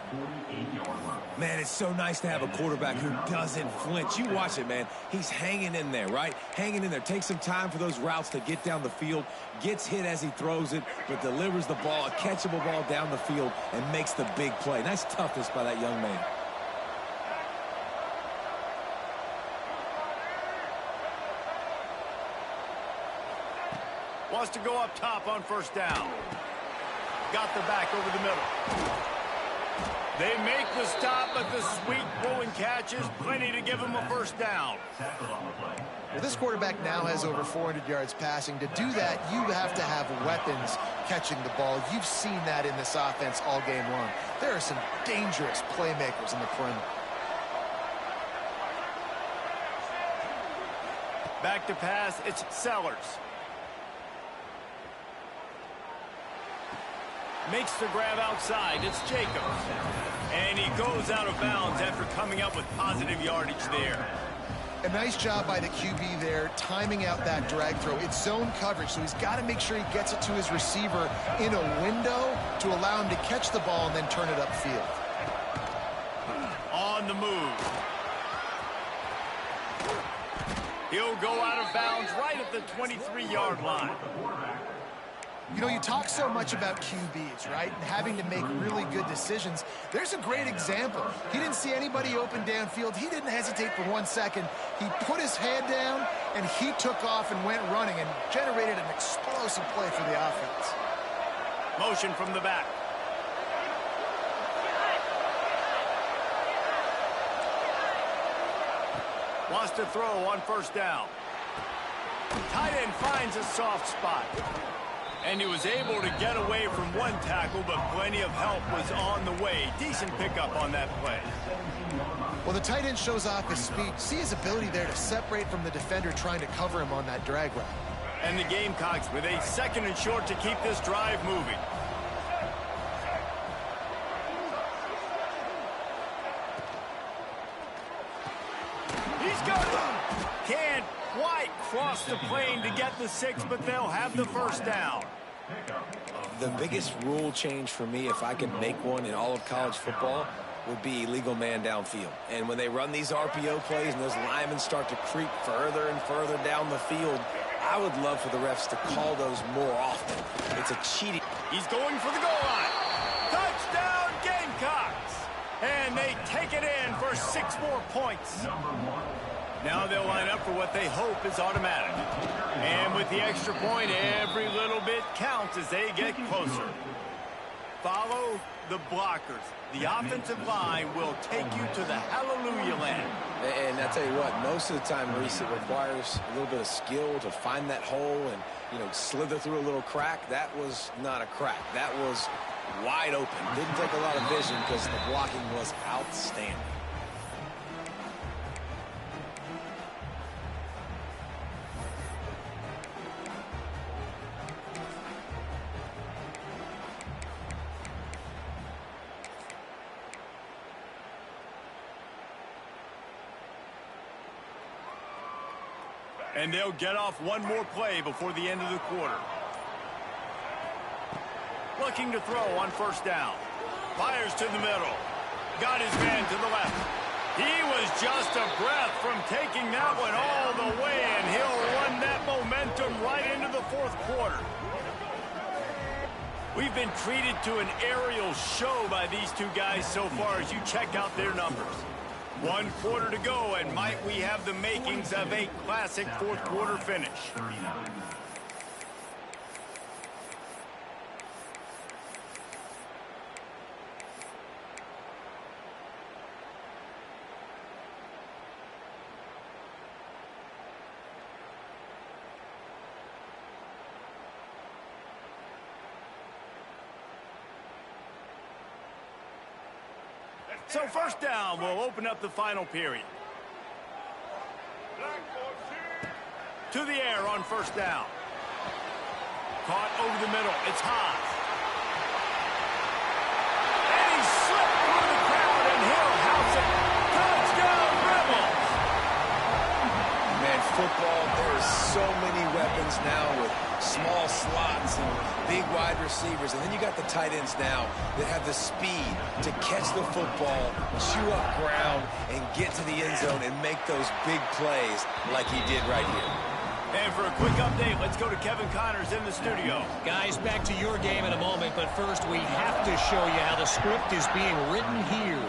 Man, it's so nice to have a quarterback who doesn't flinch. You watch it, man. He's hanging in there, right? Hanging in there. Takes some time for those routes to get down the field. Gets hit as he throws it, but delivers the ball, a catchable ball down the field, and makes the big play. Nice toughness by that young man. Wants to go up top on first down. Got the back over the middle. They make the stop, but the sweet throwing catch is plenty to give them a first down. Well, this quarterback now has over 400 yards passing. To do that, you have to have weapons catching the ball. You've seen that in this offense all game long. There are some dangerous playmakers in the perimeter. Back to pass, it's Sellers. Makes the grab outside, it's Jacobs. And he goes out of bounds after coming up with positive yardage there. A nice job by the QB there, timing out that drag throw. It's zone coverage, so he's got to make sure he gets it to his receiver in a window to allow him to catch the ball and then turn it upfield. On the move. He'll go out of bounds right at the 23-yard line. You know, you talk so much about QBs, right? And having to make really good decisions. There's a great example. He didn't see anybody open downfield. He didn't hesitate for 1 second. He put his head down, and he took off and went running and generated an explosive play for the offense. Motion from the back. Wants to throw on first down. Tight end finds a soft spot. And he was able to get away from one tackle, but plenty of help was on the way. Decent pickup on that play. Well, the tight end shows off his speed. See his ability there to separate from the defender trying to cover him on that drag route. And the Gamecocks with a 2nd and short to keep this drive moving. He's got it. Can't quite cross the plane to get the 6, but they'll have the first down. The biggest rule change for me, if I could make one in all of college football, would be illegal man downfield. And when they run these RPO plays and those linemen start to creep further and further down the field, I would love for the refs to call those more often. It's a cheating. He's going for the goal line. Touchdown, Gamecocks! And they take it in for 6 more points. Now they'll line up for what they hope is automatic. And with the extra point, every little bit counts as they get closer. Follow the blockers. The offensive line will take you to the hallelujah land. And I tell you what, most of the time, Reese, it requires a little bit of skill to find that hole and, you know, slither through a little crack. That was not a crack. That was wide open. Didn't take a lot of vision because the blocking was outstanding. And they'll get off one more play before the end of the quarter. Looking to throw on first down. Fires to the middle. Got his man to the left. He was just a breath from taking that one all the way, and he'll run that momentum right into the 4th quarter. We've been treated to an aerial show by these two guys so far as you check out their numbers. 1 quarter to go, and might we have the makings of a classic 4th quarter finish. So first down will open up the final period. To the air on first down. Caught over the middle. It's Haas. And he slipped through the crowd, and he'll house it. Touchdown, Rebels! Man, football, there's so many weapons now with small slots and big wide receivers. And then you got the tight ends now that have the speed to catch the football, chew up ground, and get to the end zone and make those big plays like he did right here. And for a quick update, let's go to Kevin Connors in the studio. Guys, back to your game in a moment, but first we have to show you how the script is being written here.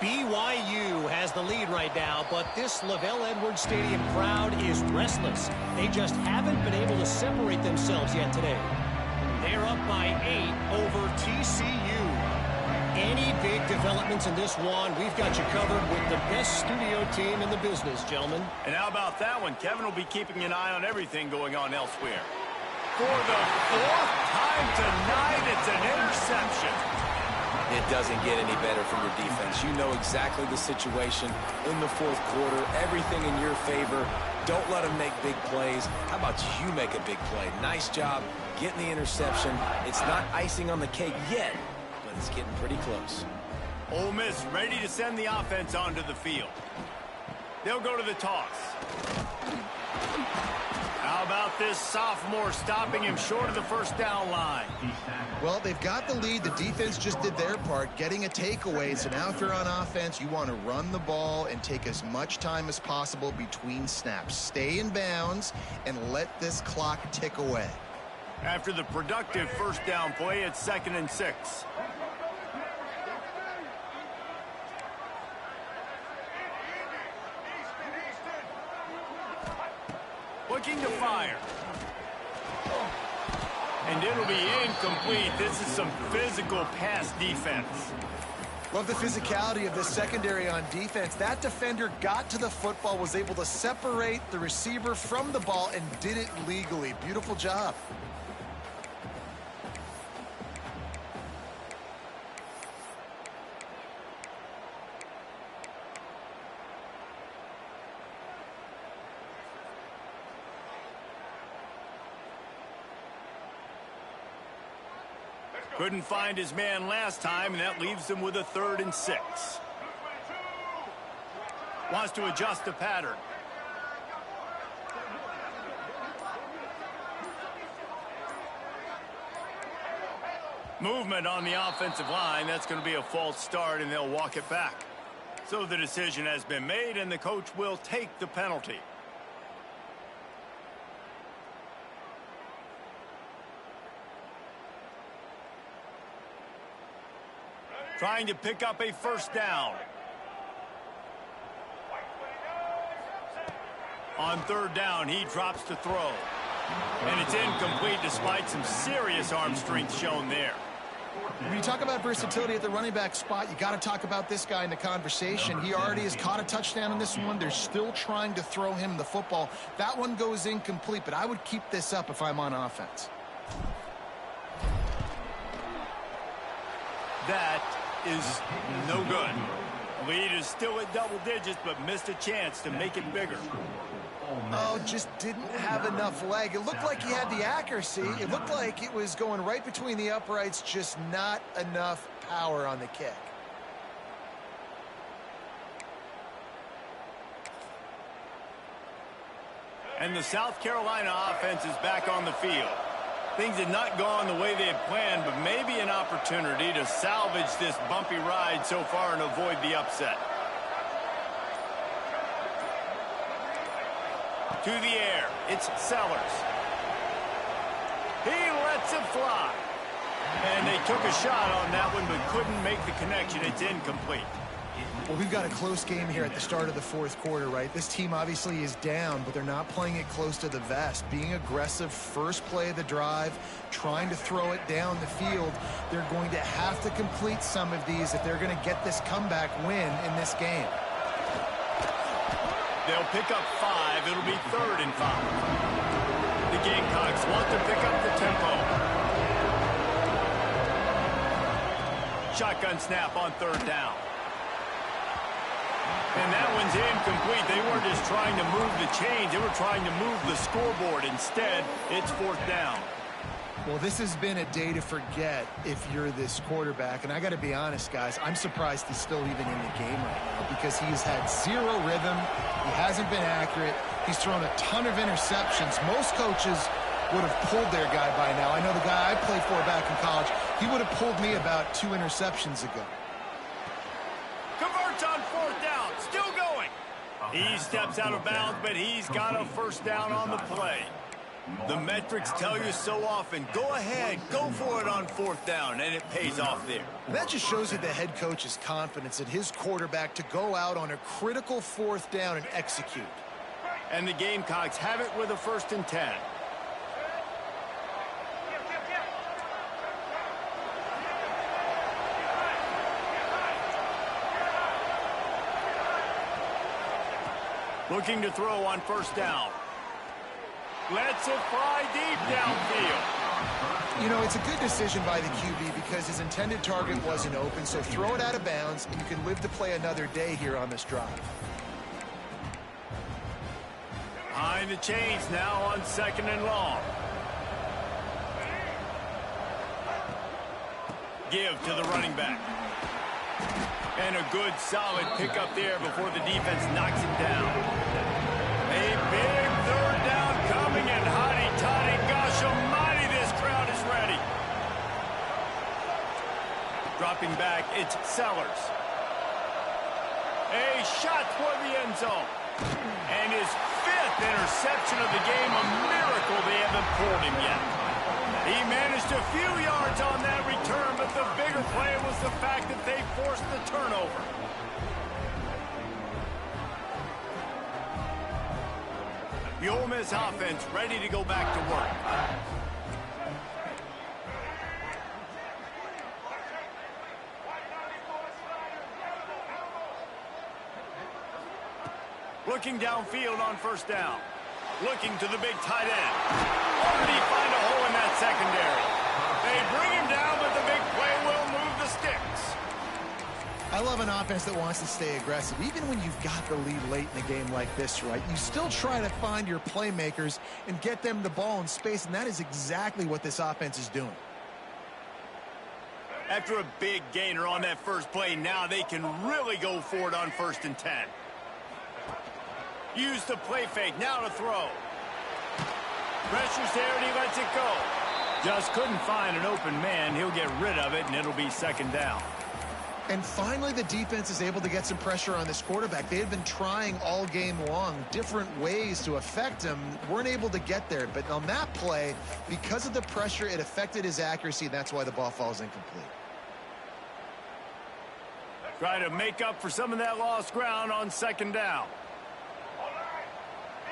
BYU has the lead right now, but this LaVell Edwards Stadium crowd is restless. They just haven't been able to separate themselves yet today. They're up by 8 over TCU. Any big developments in this one, we've got you covered with the best studio team in the business, gentlemen. And how about that one? Kevin will be keeping an eye on everything going on elsewhere. For the fourth time tonight, it's an interception. It doesn't get any better from your defense. You know exactly the situation in the fourth quarter, everything in your favor. Don't let them make big plays. How about you make a big play? Nice job getting the interception. It's not icing on the cake yet, but it's getting pretty close. Ole Miss ready to send the offense onto the field. They'll go to the toss. How about this sophomore stopping him short of the first down line? Well, they've got the lead. The defense just did their part, getting a takeaway. So now if you're on offense, you want to run the ball and take as much time as possible between snaps. Stay in bounds and let this clock tick away. After the productive first down play, it's 2nd and 6. Looking to fire. And it'll be incomplete. This is some physical pass defense. Love the physicality of this secondary on defense. That defender got to the football, was able to separate the receiver from the ball, and did it legally. Beautiful job. Couldn't find his man last time, and that leaves him with a 3rd and 6. Wants to adjust the pattern. Movement on the offensive line. That's going to be a false start, and they'll walk it back. So the decision has been made, and the coach will take the penalty. Trying to pick up a first down. On 3rd down, he drops to throw. And it's incomplete despite some serious arm strength shown there. When you talk about versatility at the running back spot, you got to talk about this guy in the conversation. He already has caught a touchdown in this one. They're still trying to throw him the football. That one goes incomplete, but I would keep this up if I'm on offense. That is no good. Lead is still at double digits, but missed a chance to make it bigger. Oh, just didn't have enough leg. It looked like he had the accuracy. It looked like it was going right between the uprights, just not enough power on the kick. And the South Carolina offense is back on the field. Things had not gone the way they had planned, but maybe an opportunity to salvage this bumpy ride so far and avoid the upset. To the air, it's Sellers. He lets it fly. And they took a shot on that one, but couldn't make the connection. It's incomplete. Well, we've got a close game here at the start of the fourth quarter, right? This team obviously is down, but they're not playing it close to the vest. Being aggressive, first play of the drive, trying to throw it down the field. They're going to have to complete some of these if they're going to get this comeback win in this game. They'll pick up 5. It'll be 3rd and 5. The Gamecocks want to pick up the tempo. Shotgun snap on 3rd down. And that one's incomplete. They weren't just trying to move the chains. They were trying to move the scoreboard. Instead, it's 4th down. Well, this has been a day to forget if you're this quarterback. And I got to be honest, guys, I'm surprised he's still even in the game right now because he's had zero rhythm. He hasn't been accurate. He's thrown a ton of interceptions. Most coaches would have pulled their guy by now. I know the guy I played for back in college, he would have pulled me about 2 interceptions ago. Converts on 4th down. Still going. He steps out of bounds, but he's got a first down on the play. The metrics tell you so often, go ahead, go for it on 4th down, and it pays off there. And that just shows you the head coach's confidence in his quarterback to go out on a critical 4th down and execute. And the Gamecocks have it with a 1st and 10. Looking to throw on first down. Lets it fly deep downfield. You know, it's a good decision by the QB because his intended target wasn't open, so throw it out of bounds, and you can live to play another day here on this drive. Behind the chains now on 2nd and long. Give to the running back. And a good, solid pickup there before the defense knocks him down. A big 3rd down coming, and hotty-toddy, gosh almighty, this crowd is ready. Dropping back, it's Sellers. A shot toward the end zone. And his 5th interception of the game, a miracle they haven't pulled him yet. He managed a few yards on that return, but the bigger play was the fact that they forced the turnover. The Ole Miss offense ready to go back to work. Looking downfield on first down. Looking to the big tight end. Or did he find a hole in that secondary? They bring him down, but the big play will move the sticks. I love an offense that wants to stay aggressive. Even when you've got the lead late in a game like this, right, you still try to find your playmakers and get them the ball in space, and that is exactly what this offense is doing. After a big gainer on that first play, now they can really go for it on 1st and 10. Use the play fake, now to throw. Pressure's there and he lets it go. Just couldn't find an open man. He'll get rid of it and it'll be 2nd down. And finally the defense is able to get some pressure on this quarterback. They had been trying all game long different ways to affect him. Weren't able to get there. But on that play, because of the pressure, it affected his accuracy. That's why the ball falls incomplete. Try to make up for some of that lost ground on 2nd down.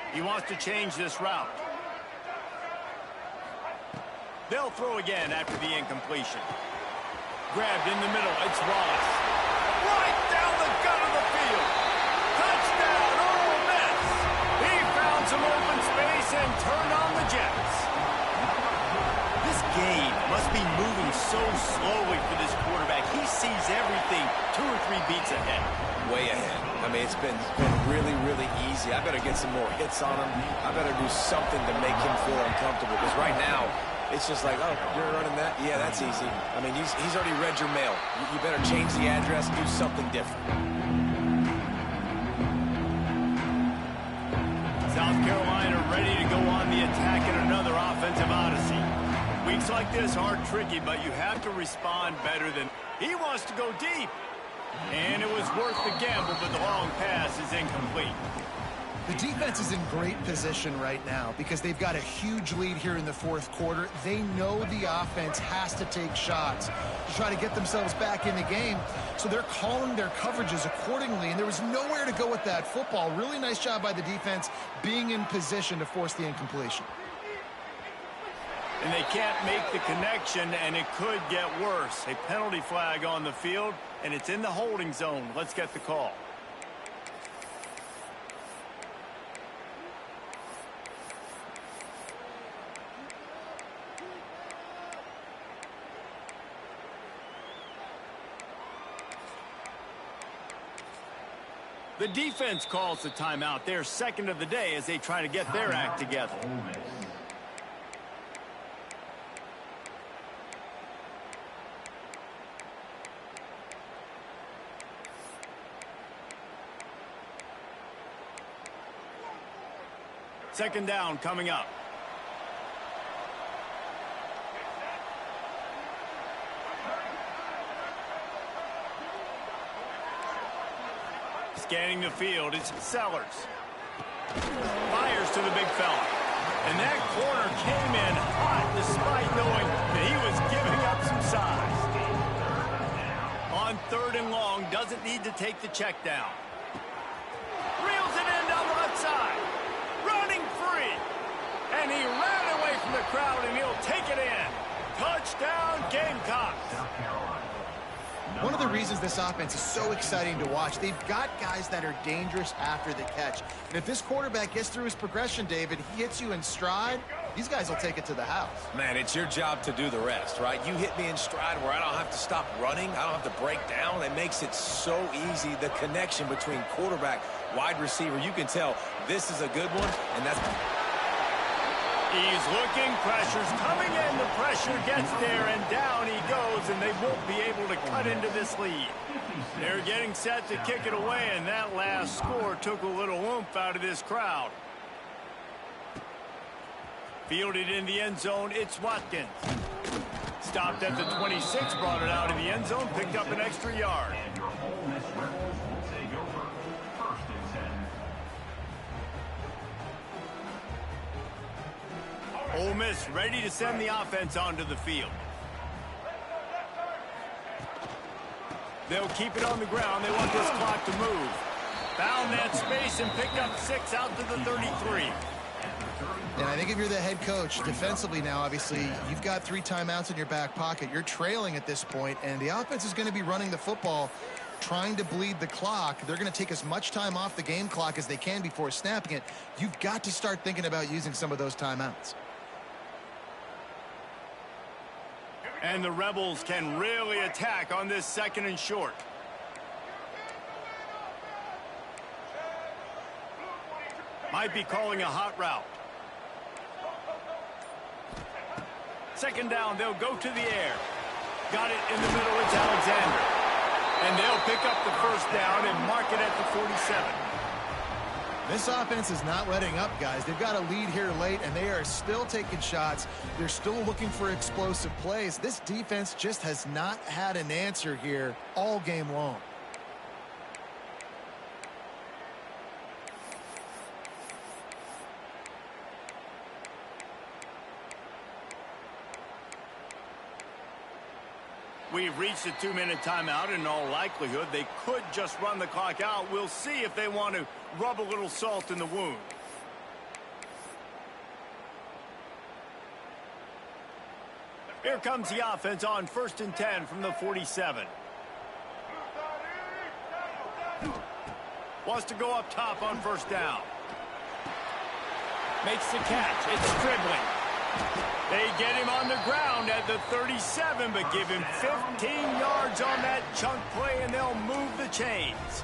He wants to change this route. They'll throw again after the incompletion. Grabbed in the middle, it's Wallace. Right down the gut of the field. Touchdown, Ole Miss. He found some open space and turned on the Jets. This game must be moving so slowly for this quarterback. He sees everything 2 or 3 beats ahead. Way ahead. I mean, it's been really, really easy. I better get some more hits on him. I better do something to make him feel uncomfortable. Because right now, it's just like, oh, you're running that? Yeah, that's easy. I mean, he's already read your mail. You better change the address, do something different. South Carolina ready to go on the attack in another offensive odyssey. Weeks like this are tricky, but you have to respond better than... He wants to go deep. And it was worth the gamble, but the long pass is incomplete. The defense is in great position right now because they've got a huge lead here in the 4th quarter. They know the offense has to take shots to try to get themselves back in the game. So they're calling their coverages accordingly, and there was nowhere to go with that football. Really nice job by the defense being in position to force the incompletion. And they can't make the connection, and it could get worse. A penalty flag on the field, and it's in the holding zone. Let's get the call. The defense calls the timeout. They're 2nd of the day as they try to get their act together. Second down coming up. Scanning the field, it's Sellers. Fires to the big fella. And that corner came in hot despite knowing that he was giving up some size. On 3rd and long, doesn't need to take the check down. Reels it in down the left side. Running free. And he ran away from the crowd, and he'll take it in. Touchdown, Gamecocks. one of the reasons this offense is so exciting to watch. They've got guys that are dangerous after the catch. And if this quarterback gets through his progression, David, he hits you in stride, these guys will take it to the house. Man, it's your job to do the rest, right? You hit me in stride where I don't have to stop running. I don't have to break down. It makes it so easy. The connection between quarterback, wide receiver, you can tell this is a good one, and that's... He's looking, pressure's coming in, the pressure gets there, and down he goes, and they won't be able to cut into this lead. They're getting set to kick it away, and that last score took a little oomph out of this crowd. Fielded in the end zone, it's Watkins. Stopped at the 26, brought it out in the end zone, picked up an extra yard. And your Ole Miss Rebels will take over 1st and 10. Ole Miss ready to send the offense onto the field. They'll keep it on the ground. They want this clock to move. Found that space and picked up 6 out to the 33. And I think if you're the head coach, defensively now, obviously, you've got 3 timeouts in your back pocket. You're trailing at this point, and the offense is going to be running the football, trying to bleed the clock. They're going to take as much time off the game clock as they can before snapping it. You've got to start thinking about using some of those timeouts. And the Rebels can really attack on this 2nd and short. Might be calling a hot route. 2nd down, they'll go to the air. Got it in the middle, it's Alexander. And they'll pick up the 1st down and mark it at the 47. This offense is not letting up, guys. They've got a lead here late, and they are still taking shots. They're still looking for explosive plays. This defense just has not had an answer here all game long. We've reached a 2-minute timeout. In all likelihood, they could just run the clock out. We'll see if they want to rub a little salt in the wound. Here comes the offense on 1st and 10 from the 47. Wants to go up top on 1st down. Makes the catch. It's dribbling. They get him on the ground at the 37, but give him 15 yards on that chunk play, and they'll move the chains.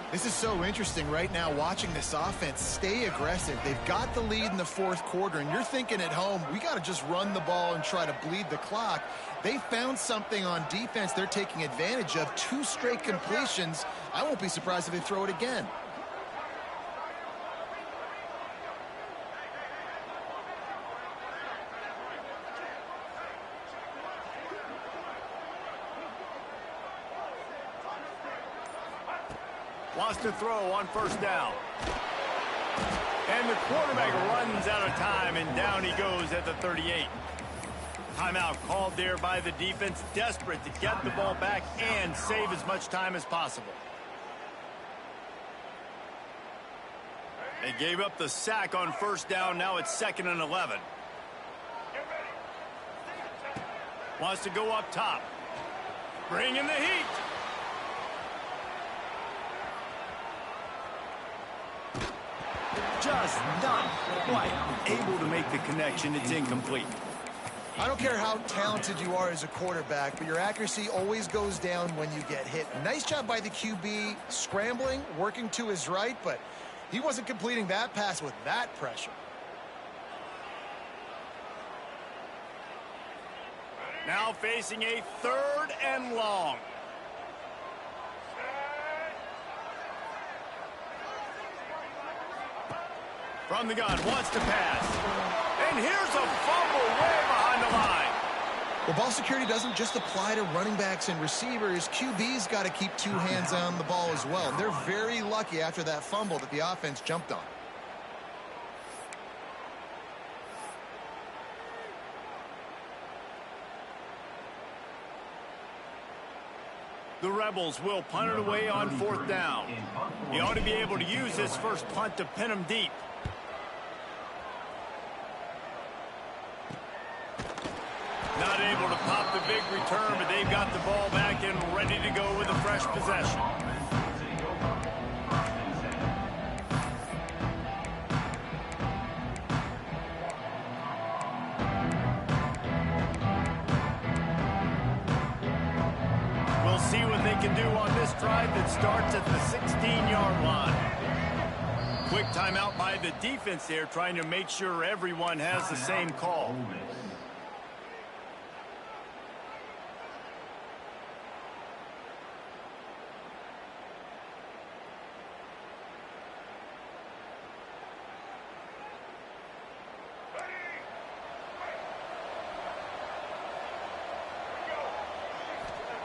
This is so interesting right now, watching this offense stay aggressive. They've got the lead in the 4th quarter, and you're thinking at home, we got to just run the ball and try to bleed the clock. They found something on defense they're taking advantage of. 2 straight completions. I won't be surprised if they throw it again. Wants to throw on 1st down. And the quarterback runs out of time, and down he goes at the 38. Timeout called there by the defense, desperate to get the ball back and save as much time as possible. They gave up the sack on 1st down. Now it's 2nd and 11. Wants to go up top. Bringing the heat. Just not quite able to make the connection. It's incomplete. I don't care how talented you are as a quarterback, but your accuracy always goes down when you get hit. Nice job by the QB scrambling, working to his right, but he wasn't completing that pass with that pressure. Now facing a 3rd and long. From the gun, wants to pass. And here's a fumble way behind the line. Well, ball security doesn't just apply to running backs and receivers. QB's got to keep 2 hands on the ball as well. They're very lucky after that fumble that the offense jumped on. The Rebels will punt it away on 4th down. He ought to be able to use this first punt to pin him deep. Not able to pop the big return, but they've got the ball back and ready to go with a fresh possession. We'll see what they can do on this drive that starts at the 16-yard line. Quick timeout by the defense there, trying to make sure everyone has the same call.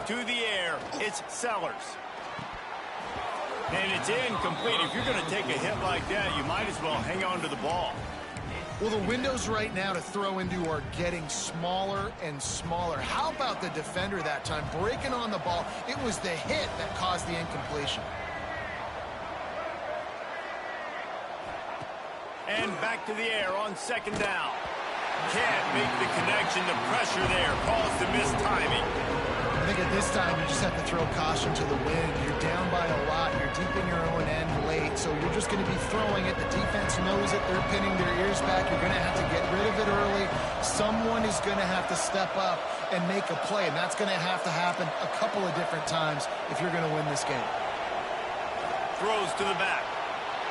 To the air, it's Sellers. And it's incomplete. If you're going to take a hit like that, you might as well hang on to the ball. Well, the windows right now to throw into are getting smaller and smaller. How about the defender that time breaking on the ball? It was the hit that caused the incompletion. And back to the air on second down. Can't make the connection. The pressure there caused the missed timing. I think at this time you just have to throw caution to the wind. You're down by a lot. You're deep in your own end late, so you're just going to be throwing it. The defense knows it. They're pinning their ears back. You're going to have to get rid of it early. Someone is going to have to step up and make a play, and that's going to have to happen a couple of different times if you're going to win this game. Throws to the back.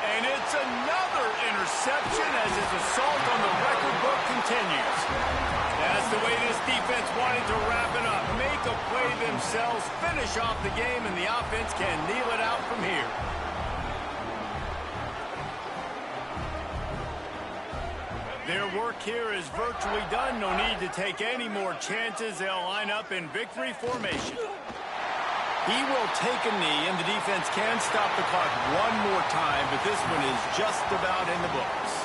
And it's another interception as his assault on the record book continues. That's the way this defense wanted to wrap it up. Make a play themselves, finish off the game, and the offense can kneel it out from here. Their work here is virtually done. No need to take any more chances. They'll line up in victory formation. He will take a knee, and the defense can stop the clock one more time, but this one is just about in the books.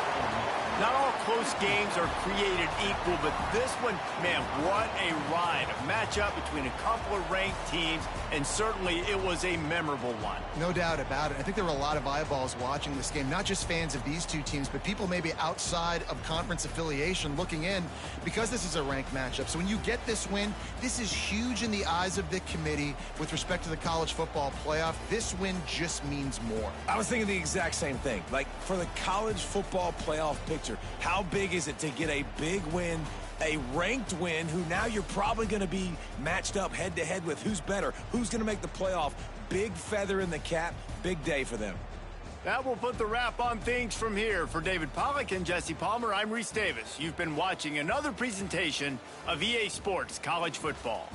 Not all close games are created equal, but this one, man, what a ride. A matchup between a couple of ranked teams, and certainly it was a memorable one. No doubt about it. I think there were a lot of eyeballs watching this game, not just fans of these two teams, but people maybe outside of conference affiliation looking in because this is a ranked matchup. So when you get this win, this is huge in the eyes of the committee with respect to the college football playoff. This win just means more. I was thinking the exact same thing. Like, for the college football playoff picture, how big is it to get a big win, a ranked win, who now you're probably going to be matched up head-to-head with who's better, who's going to make the playoff. Big feather in the cap, big day for them. That will put the wrap on things from here. For David Pollack and Jesse Palmer, I'm Reese Davis. You've been watching another presentation of EA Sports College Football.